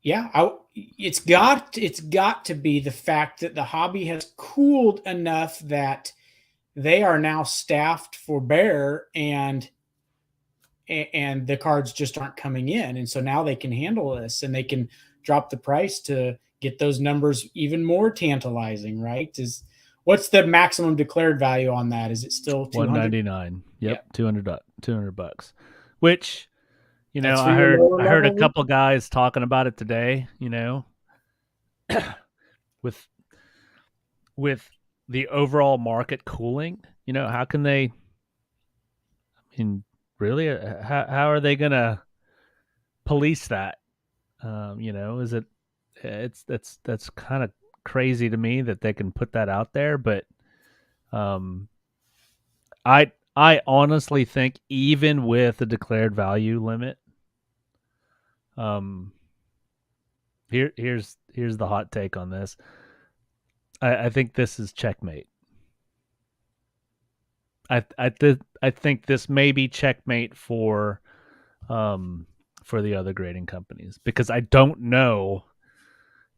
Yeah, it's got to be the fact that the hobby has cooled enough that they are now staffed for bear, and the cards just aren't coming in, and so now they can handle this, and they can drop the price to get those numbers even more tantalizing. Right? What's the maximum declared value on that? Is it still $199? Yep, yeah. $200, which. That's I heard a couple guys talking about it today, with the overall market cooling, how can they, really, how are they going to police that? That's kind of crazy to me that they can put that out there, but I honestly think even with the declared value limit, here's the hot take on this. I think this is checkmate. I think this may be checkmate for for the other grading companies, because I don't know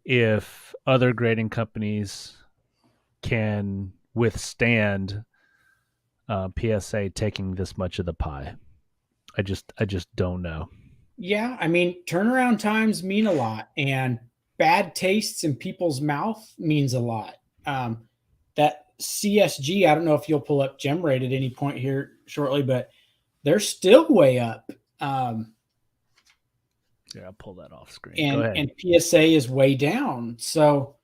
if other grading companies can withstand PSA taking this much of the pie. I just don't know. Yeah, I mean, turnaround times mean a lot, and bad tastes in people's mouth means a lot. That CSG, I don't know if you'll pull up gem rate at any point here shortly, but they're still way up. Yeah, I'll pull that off screen. Go ahead. And PSA is way down. So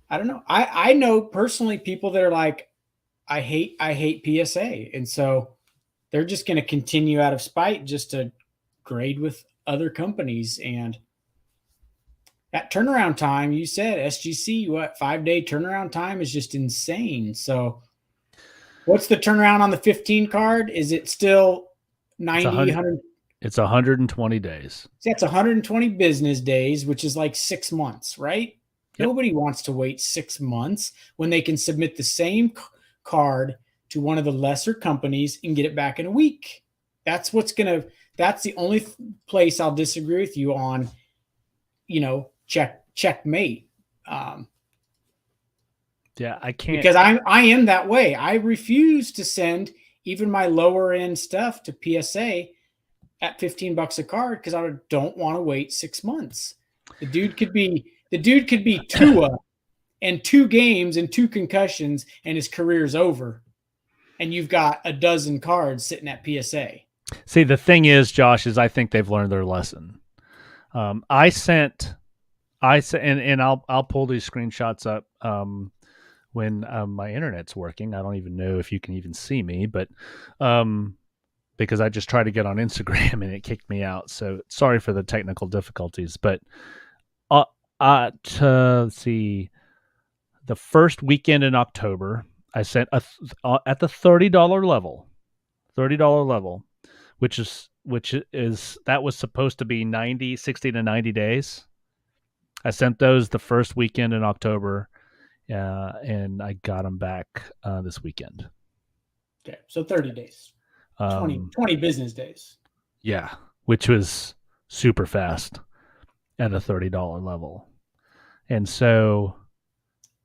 I don't know. I know personally people that are like, I hate PSA, and so they're just going to continue out of spite just to grade with other companies. And that turnaround time, you said SGC, what 5-day turnaround time is just insane. So what's the turnaround on the 15 card? Is it still 90, 100? It's 120 days. That's 120 business days, which is like 6 months, right? Yep. Nobody wants to wait 6 months when they can submit the same card to one of the lesser companies and get it back in a week. That's the only place I'll disagree with you on, checkmate. Yeah, I can't, because I am that way. I refuse to send even my lower end stuff to PSA at $15 a card because I don't want to wait 6 months. The dude could be Tua and 2 games and 2 concussions and his career's over. And you've got a dozen cards sitting at PSA. See, the thing is, Josh, is I think they've learned their lesson. I sent, and I'll pull these screenshots up when my internet's working. I don't even know if you can even see me, but because I just tried to get on Instagram and it kicked me out. So sorry for the technical difficulties. But let's see, the first weekend in October, I sent at the $30 level, which is that was supposed to be 60 to 90 days. I sent those the first weekend in October, and I got them back this weekend. Okay, so 30 days, 20 business days. Yeah, which was super fast at a $30 level, and so.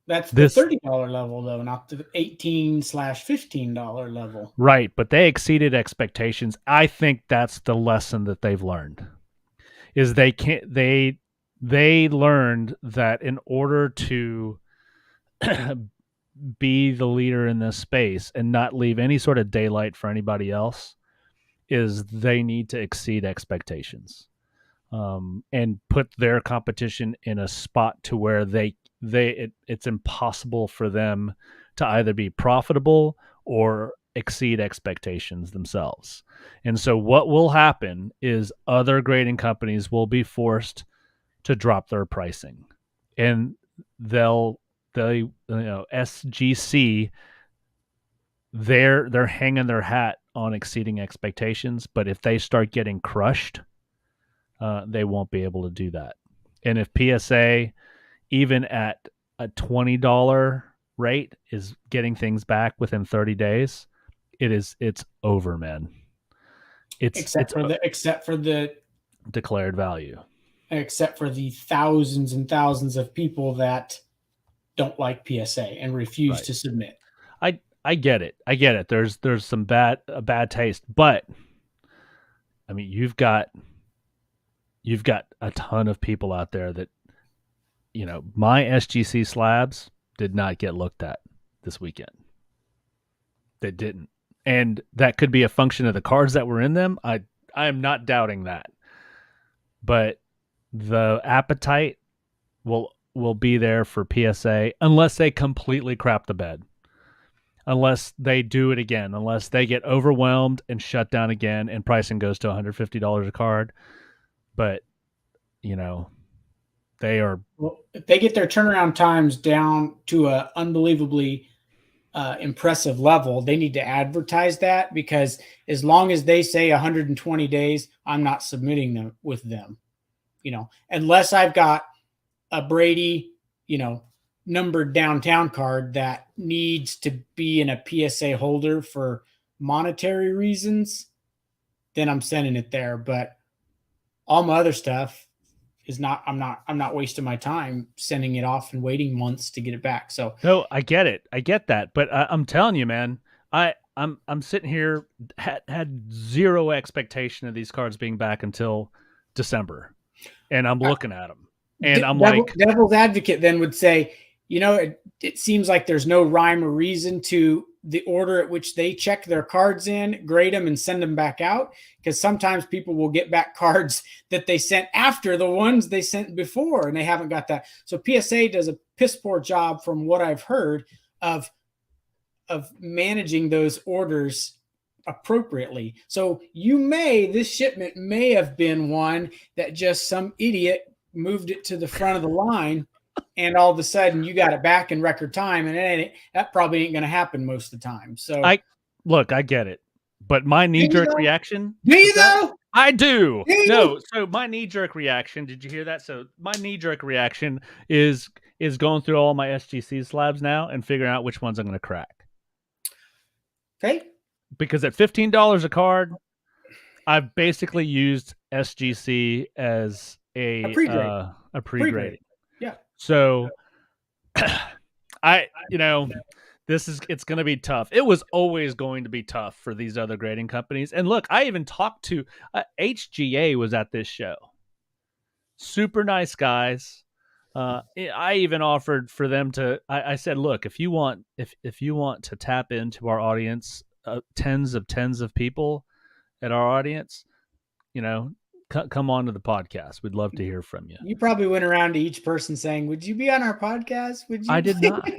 That's the $30 level, though, not the $18/$15 level. Right, but they exceeded expectations. I think that's the lesson that they've learned. Is they learned that in order to be the leader in this space and not leave any sort of daylight for anybody else, is they need to exceed expectations, and put their competition in a spot to where it's impossible for them to either be profitable or exceed expectations themselves. And so what will happen is other grading companies will be forced to drop their pricing, and SGC, they're hanging their hat on exceeding expectations, but if they start getting crushed, they won't be able to do that. And if PSA, even at a $20 rate, is getting things back within 30 days, it's over, man. Except for the declared value. Except for the thousands and thousands of people that don't like PSA and refuse to submit. I get it. There's some bad taste, but I mean, you've got a ton of people out there that, my SGC slabs did not get looked at this weekend. They didn't. And that could be a function of the cards that were in them. I am not doubting that. But the appetite will be there for PSA unless they completely crap the bed. Unless they do it again. Unless they get overwhelmed and shut down again and pricing goes to $150 a card. But, they are... Well, if they get their turnaround times down to a unbelievably impressive level, they need to advertise that, because as long as they say 120 days, I'm not submitting them with them. Unless I've got a Brady, numbered downtown card that needs to be in a PSA holder for monetary reasons, then I'm sending it there. But all my other stuff is not. I'm not wasting my time sending it off and waiting months to get it back. So No, I get it. I get that. But I'm telling you, man, I'm sitting here had zero expectation of these cards being back until December, and I'm looking at them, and I'm like, devil's advocate then would say, it seems like there's no rhyme or reason to the order at which they check their cards in, grade them, and send them back out. Because sometimes people will get back cards that they sent after the ones they sent before, and they haven't got that. So PSA does a piss poor job, from what I've heard, of managing those orders appropriately. So this shipment may have been one that just some idiot moved it to the front of the line, and all of a sudden you got it back in record time, and that probably ain't going to happen most of the time. So I get it, but my knee-jerk reaction. Do you though? I do. No, so my knee-jerk reaction. Did you hear that? So my knee-jerk reaction is going through all my SGC slabs now and figuring out which ones I'm going to crack. Okay. Because at $15 a card, I've basically used SGC as a pre-grading. Yeah. So it's going to be tough. It was always going to be tough for these other grading companies. And look, I even talked to HGA was at this show. Super nice guys. I even offered for them to. I said, look, if you want to tap into our audience, tens of people at our audience, come on to the podcast. We'd love to hear from you. You probably went around to each person saying, "Would you be on our podcast?" Would you? I did not.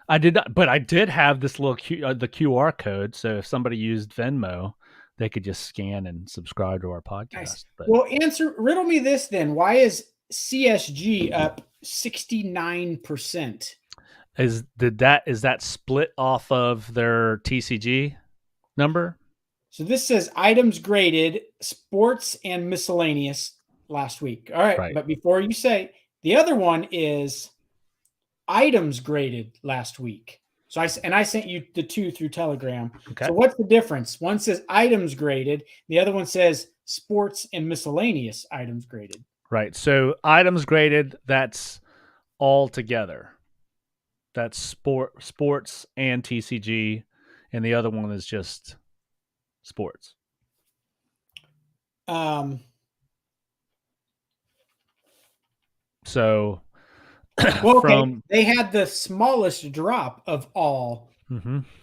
I did not, but I did have this little the QR code. So if somebody used Venmo, they could just scan and subscribe to our podcast. Nice. But, well, riddle me this then. Why is CSG up 69%? Is that split off of their TCG number? So this says items graded, sports and miscellaneous last week. All right. But before you say, the other one is items graded last week. So I sent you the two through Telegram. Okay. So what's the difference? One says items graded. The other one says sports and miscellaneous items graded. Right. So items graded, that's all together. That's sports and TCG. And the other one is just sports. So they had the smallest drop of all,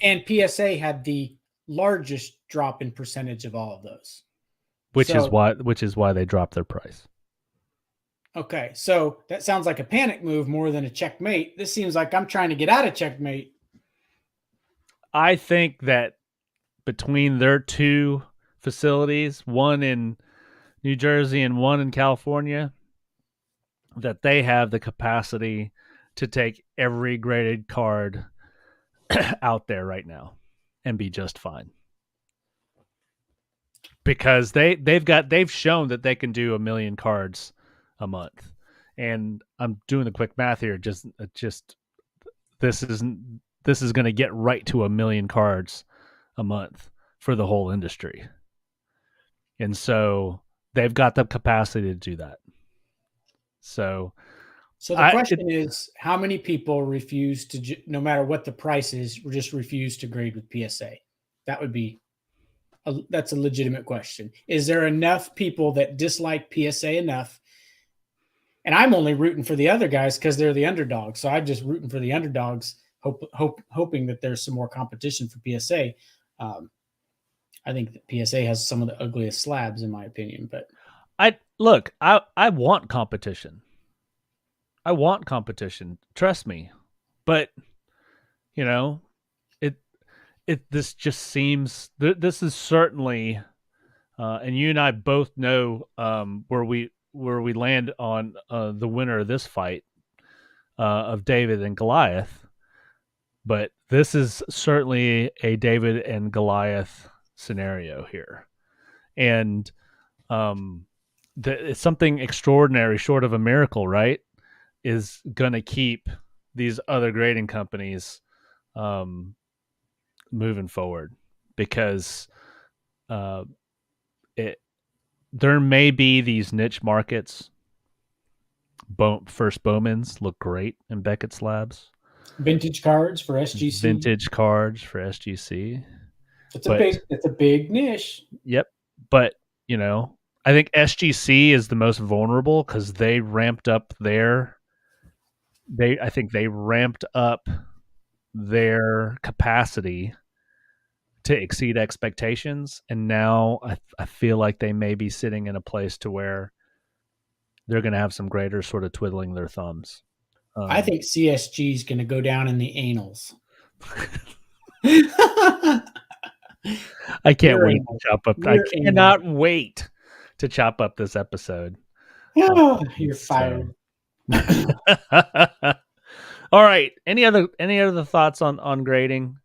and PSA had the largest drop in percentage of all of those. Which is why they dropped their price. Okay, so that sounds like a panic move more than a checkmate. This seems like I'm trying to get out of checkmate. I think that between their two facilities, one in New Jersey and one in California, that they have the capacity to take every graded card out there right now and be just fine. Because they've shown that they can do 1 million cards a month. And I'm doing the quick math here. Just this is going to get right to 1 million cards a month for the whole industry. And so they've got the capacity to do that. So the question is, how many people refuse to, no matter what the price is, just refuse to grade with PSA? That would be that's a legitimate question. Is there enough people that dislike PSA enough? And I'm only rooting for the other guys because they're the underdogs. So I'm just rooting for the underdogs, hoping that there's some more competition for PSA. I think that PSA has some of the ugliest slabs, in my opinion. But I want competition. I want competition. Trust me. But this just seems this is certainly, and you and I both know where we land on the winner of this fight of David and Goliath. But this is certainly a David and Goliath scenario here, and it's something extraordinary, short of a miracle, right? Is going to keep these other grading companies moving forward, because there may be these niche markets. First Bowmans look great in Beckett slabs. Vintage cards for SGC. Vintage cards for SGC. It's a big niche. Yep. But, I think SGC is the most vulnerable because they ramped up their capacity to exceed expectations, and now I feel like they may be sitting in a place to where they're going to have some graders sort of twiddling their thumbs. I think CSG is going to go down in the annals. I can't wait to chop up. I cannot wait to chop up this episode. You're fired. All right. Any other thoughts on grading?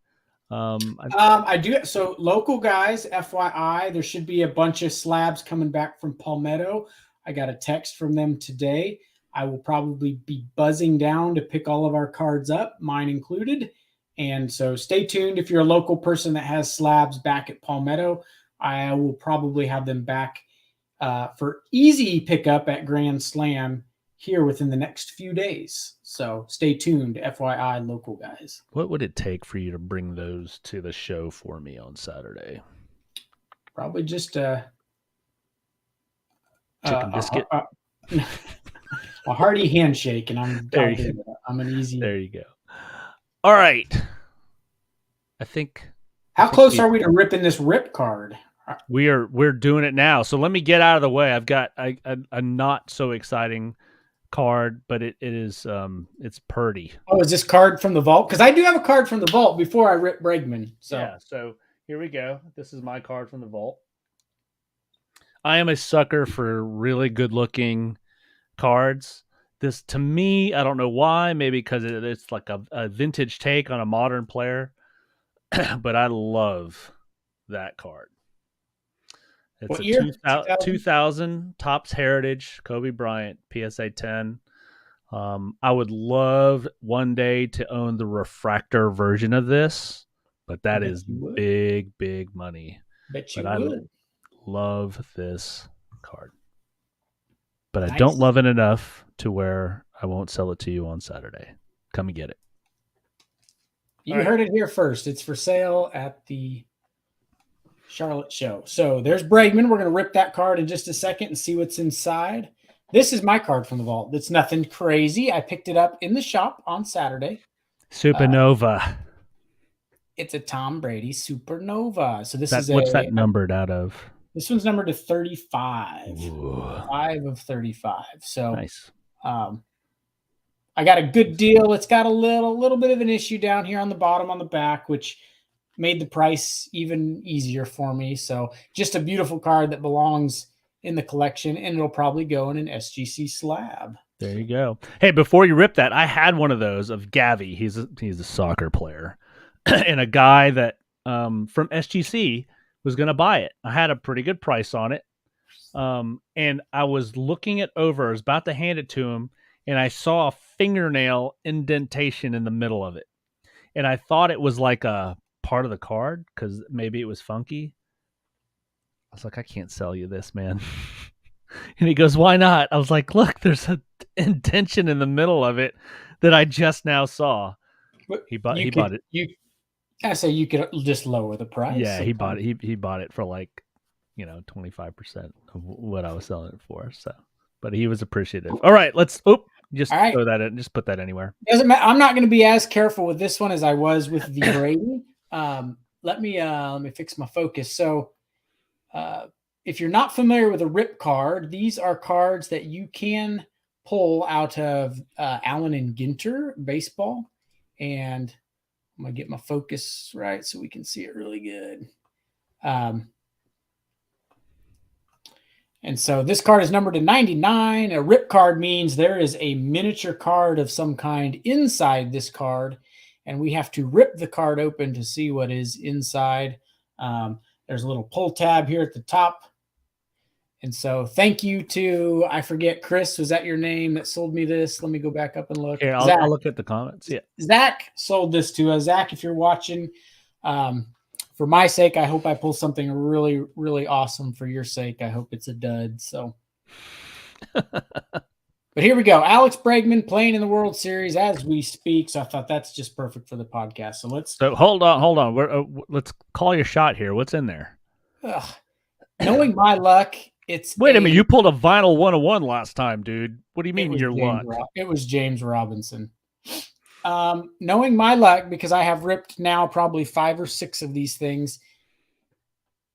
I do. So local guys, FYI, there should be a bunch of slabs coming back from Palmetto. I got a text from them today. I will probably be buzzing down to pick all of our cards up, mine included. And so stay tuned. If you're a local person that has slabs back at Palmetto, I will probably have them back for easy pickup at Grand Slam here within the next few days. So stay tuned, FYI, local guys. What would it take for you to bring those to the show for me on Saturday? Probably just chicken biscuit. A hearty handshake, and I'm an easy. There you go. All right. I think. How close are we to ripping this rip card? We're doing it now. So let me get out of the way. I've got a not so exciting card, but it's Purdy. Oh, is this card from the vault? Because I do have a card from the vault before I rip Bregman. So yeah. So here we go. This is my card from the vault. I am a sucker for really good looking cards. This, to me, I don't know why, maybe because it's like a vintage take on a modern player, but I love that card. It's what a year? 2000 Topps Heritage Kobe Bryant PSA 10. I would love one day to own the refractor version of this, but that is big money. Bet you but would. I love this card. But Nice. I don't love it enough to where I won't sell it to you on Saturday. Come and get it. You heard it here first. It's for sale at the Charlotte show. So there's Bregman. We're going to rip that card in just a second and see what's inside. This is my card from the vault. It's nothing crazy. I picked it up in the shop on Saturday. Supernova. It's a Tom Brady Supernova. So what's that numbered out of? This one's numbered to 35. Ooh. 5 of 35. So nice. I got a good deal. It's got a little bit of an issue down here on the bottom on the back, which made the price even easier for me. So just a beautiful card that belongs in the collection, and it'll probably go in an SGC slab. There you go. Hey, before you rip that, I had one of those of Gavi. He's a soccer player, and a guy that from SGC was going to buy it. I had a pretty good price on it. And I was looking it over. I was about to hand it to him, and I saw a fingernail indentation in the middle of it. And I thought it was like a part of the card because maybe it was funky. I was like, I can't sell you this, man. And he goes, why not? I was like, look, there's an indentation in the middle of it that I just now saw. He bought it. I say you could just lower the price. Yeah, he bought it. He bought it for like, 25% of what I was selling it for. So, but he was appreciative. All right, let's throw that in. Just put that anywhere. Doesn't matter. I'm not going to be as careful with this one as I was with the Brady. Let me fix my focus. So, if you're not familiar with a rip card, these are cards that you can pull out of Allen and Ginter baseball, and I'm going to get my focus right so we can see it really good. And so this card is numbered to 99. A rip card means there is a miniature card of some kind inside this card, and we have to rip the card open to see what is inside. There's a little pull tab here at the top. And so thank you to, I forget, Chris, was that your name that sold me this? Let me go back up and look. Here, I'll look at the comments. Yeah. Zach sold this to us. Zach, if you're watching, for my sake, I hope I pull something really, really awesome. For your sake, I hope it's a dud. So, but here we go. Alex Bregman playing in the World Series as we speak. So I thought that's just perfect for the podcast. So So hold on. Let's call your shot here. What's in there? Knowing my luck, it's wait a minute. You pulled a vinyl 101 last time, dude. What do you mean your luck? It was James Robinson. Knowing my luck, because I have ripped now probably 5 or 6 of these things,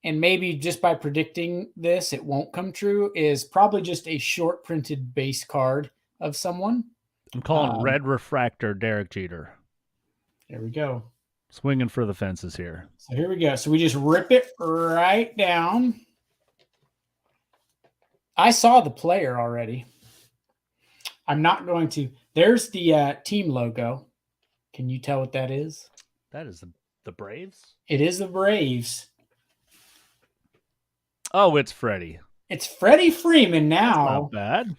and maybe just by predicting this, it won't come true, is probably just a short printed base card of someone. I'm calling Red Refractor Derek Jeter. There we go. Swinging for the fences here. So here we go. So we just rip it right down. I saw the player already. I'm not going to. There's the team logo. Can you tell what that is? That is the Braves? It is the Braves. Oh, it's Freddie. It's Freddie Freeman now. That's not bad.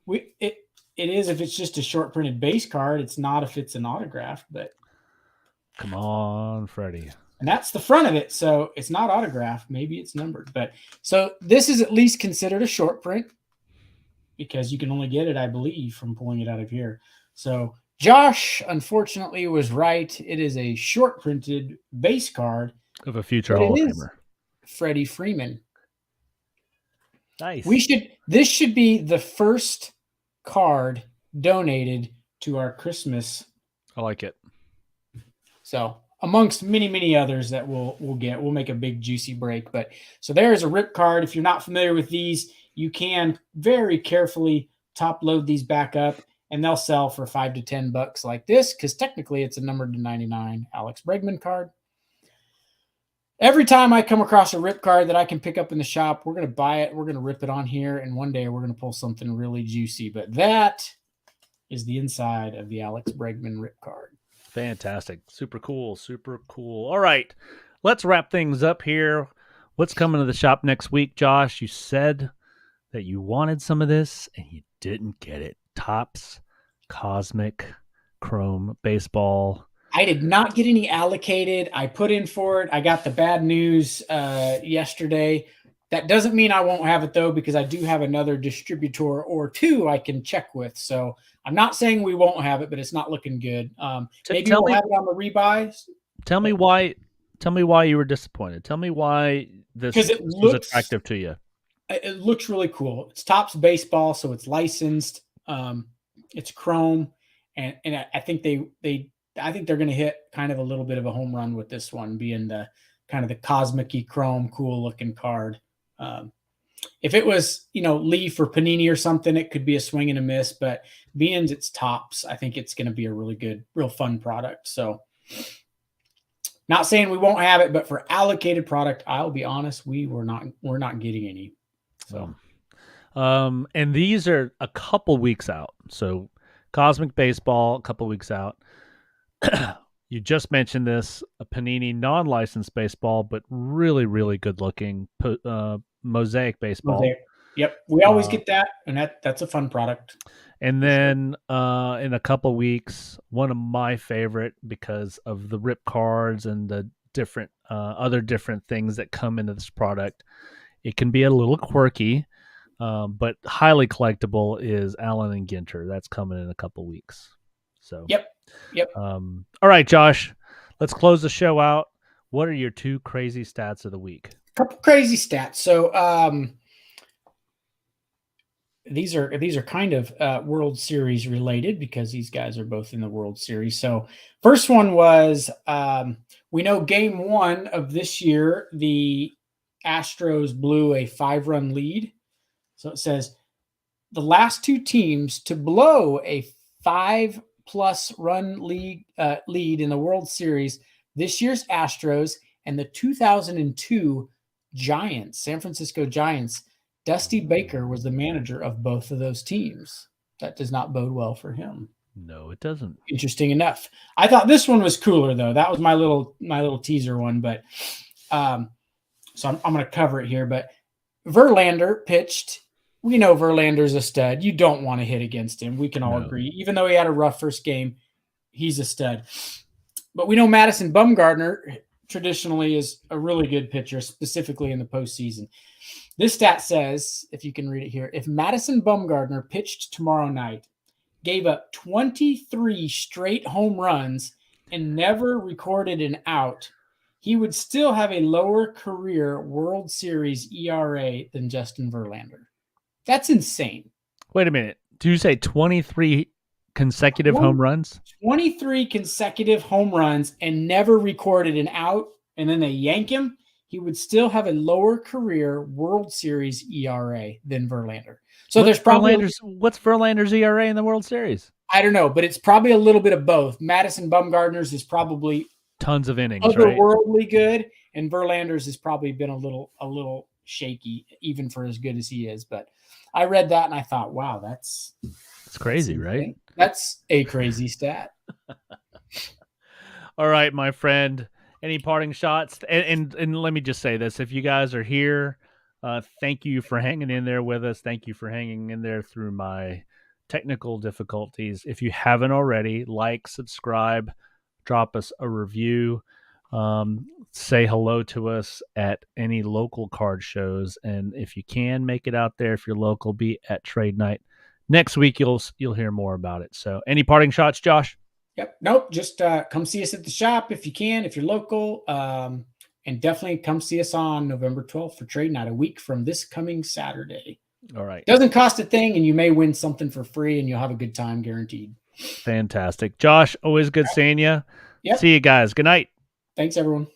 It is if it's just a short printed base card. It's not if it's an autograph, but come on, Freddie. And that's the front of it. So it's not autographed. Maybe it's numbered. But so this is at least considered a short print because you can only get it, I believe, from pulling it out of here. So Josh, unfortunately, was right. It is a short printed base card of a future Hall of Famer. Freddie Freeman. Nice. This should be the first card donated to our Christmas. I like it. So amongst many, many others that we'll make a big juicy break. But so there is a rip card. If you're not familiar with these, you can very carefully top load these back up and they'll sell for $5 to $10 like this, because technically it's a numbered to 99 Alex Bregman card. Every time I come across a rip card that I can pick up in the shop, we're going to buy it. We're going to rip it on here. And one day we're going to pull something really juicy. But that is the inside of the Alex Bregman rip card. Fantastic. Super cool. Super cool. All right. Let's wrap things up here. What's coming to the shop next week, Josh? You said that you wanted some of this and you didn't get it. Topps Cosmic Chrome Baseball. I did not get any allocated. I put in for it. I got the bad news yesterday. That doesn't mean I won't have it, though, because I do have another distributor or two I can check with. So I'm not saying we won't have it, but it's not looking good. Maybe we'll have it on the rebuys. Tell me why you were disappointed. Tell me why this was attractive to you. It looks really cool. It's Topps Baseball, so it's licensed. It's Chrome, and I think I think they're going to hit kind of a little bit of a home run with this one, being the kind of the cosmic-y chrome, cool looking card. If it was, Leaf or Panini or something, it could be a swing and a miss, but being it's Topps, I think it's going to be a really good, real fun product. So not saying we won't have it, but for allocated product, I'll be honest, we're not getting any. So, and these are a couple weeks out. So Cosmic Baseball, a couple weeks out. You just mentioned this, a Panini non-licensed baseball, but really, really good looking Mosaic Baseball. Mosaic. Yep. We always get that. And that's a fun product. And then in a couple weeks, one of my favorite because of the rip cards and the different other different things that come into this product. It can be a little quirky, but highly collectible is Allen and Ginter. That's coming in a couple weeks. So Yep. All right, Josh, let's close the show out. What are your 2 crazy stats of the week? A couple crazy stats. So these are kind of World Series related because these guys are both in the World Series. So first one was we know game 1 of this year, the Astros blew a 5-run lead. So it says the last 2 teams to blow a 5+ run lead in the World Series, this year's Astros and the 2002 Giants, San Francisco Giants. Dusty Baker was the manager of both of those teams. That does not bode well for him. No, it doesn't. Interesting enough. I thought this one was cooler, though. That was my little teaser one, but so I'm going to cover it here. But Verlander pitched. We know Verlander's a stud. You don't want to hit against him. We can all agree. Even though he had a rough first game, he's a stud. But we know Madison Bumgarner traditionally is a really good pitcher, specifically in the postseason. This stat says, if you can read it here, if Madison Bumgarner pitched tomorrow night, gave up 23 straight home runs, and never recorded an out, he would still have a lower career World Series ERA than Justin Verlander. That's insane. Wait a minute. Do you say 23 consecutive home runs? 23 consecutive home runs and never recorded an out, and then they yank him, he would still have a lower career World Series ERA than Verlander. So what's Verlander's ERA in the World Series? I don't know, but it's probably a little bit of both. Madison Bumgarner's is probably tons of innings, otherworldly good, and Verlander's has probably been a little shaky, even for as good as he is. But I read that and I thought, wow, that's crazy, right? That's a crazy stat. All right, my friend. Any parting shots? And let me just say this: if you guys are here, thank you for hanging in there with us. Thank you for hanging in there through my technical difficulties. If you haven't already, like, subscribe, drop us a review, say hello to us at any local card shows, and if you can make it out there, if you're local, be at trade night next week. You'll hear more about it. So, any parting shots, Josh? Yep. Nope. Just come see us at the shop if you can, if you're local, and definitely come see us on November 12th for trade night, a week from this coming Saturday. All right. Doesn't cost a thing, and you may win something for free, and you'll have a good time guaranteed. Fantastic. Josh, always good seeing you. Yep. See you guys. Good night. Thanks, everyone.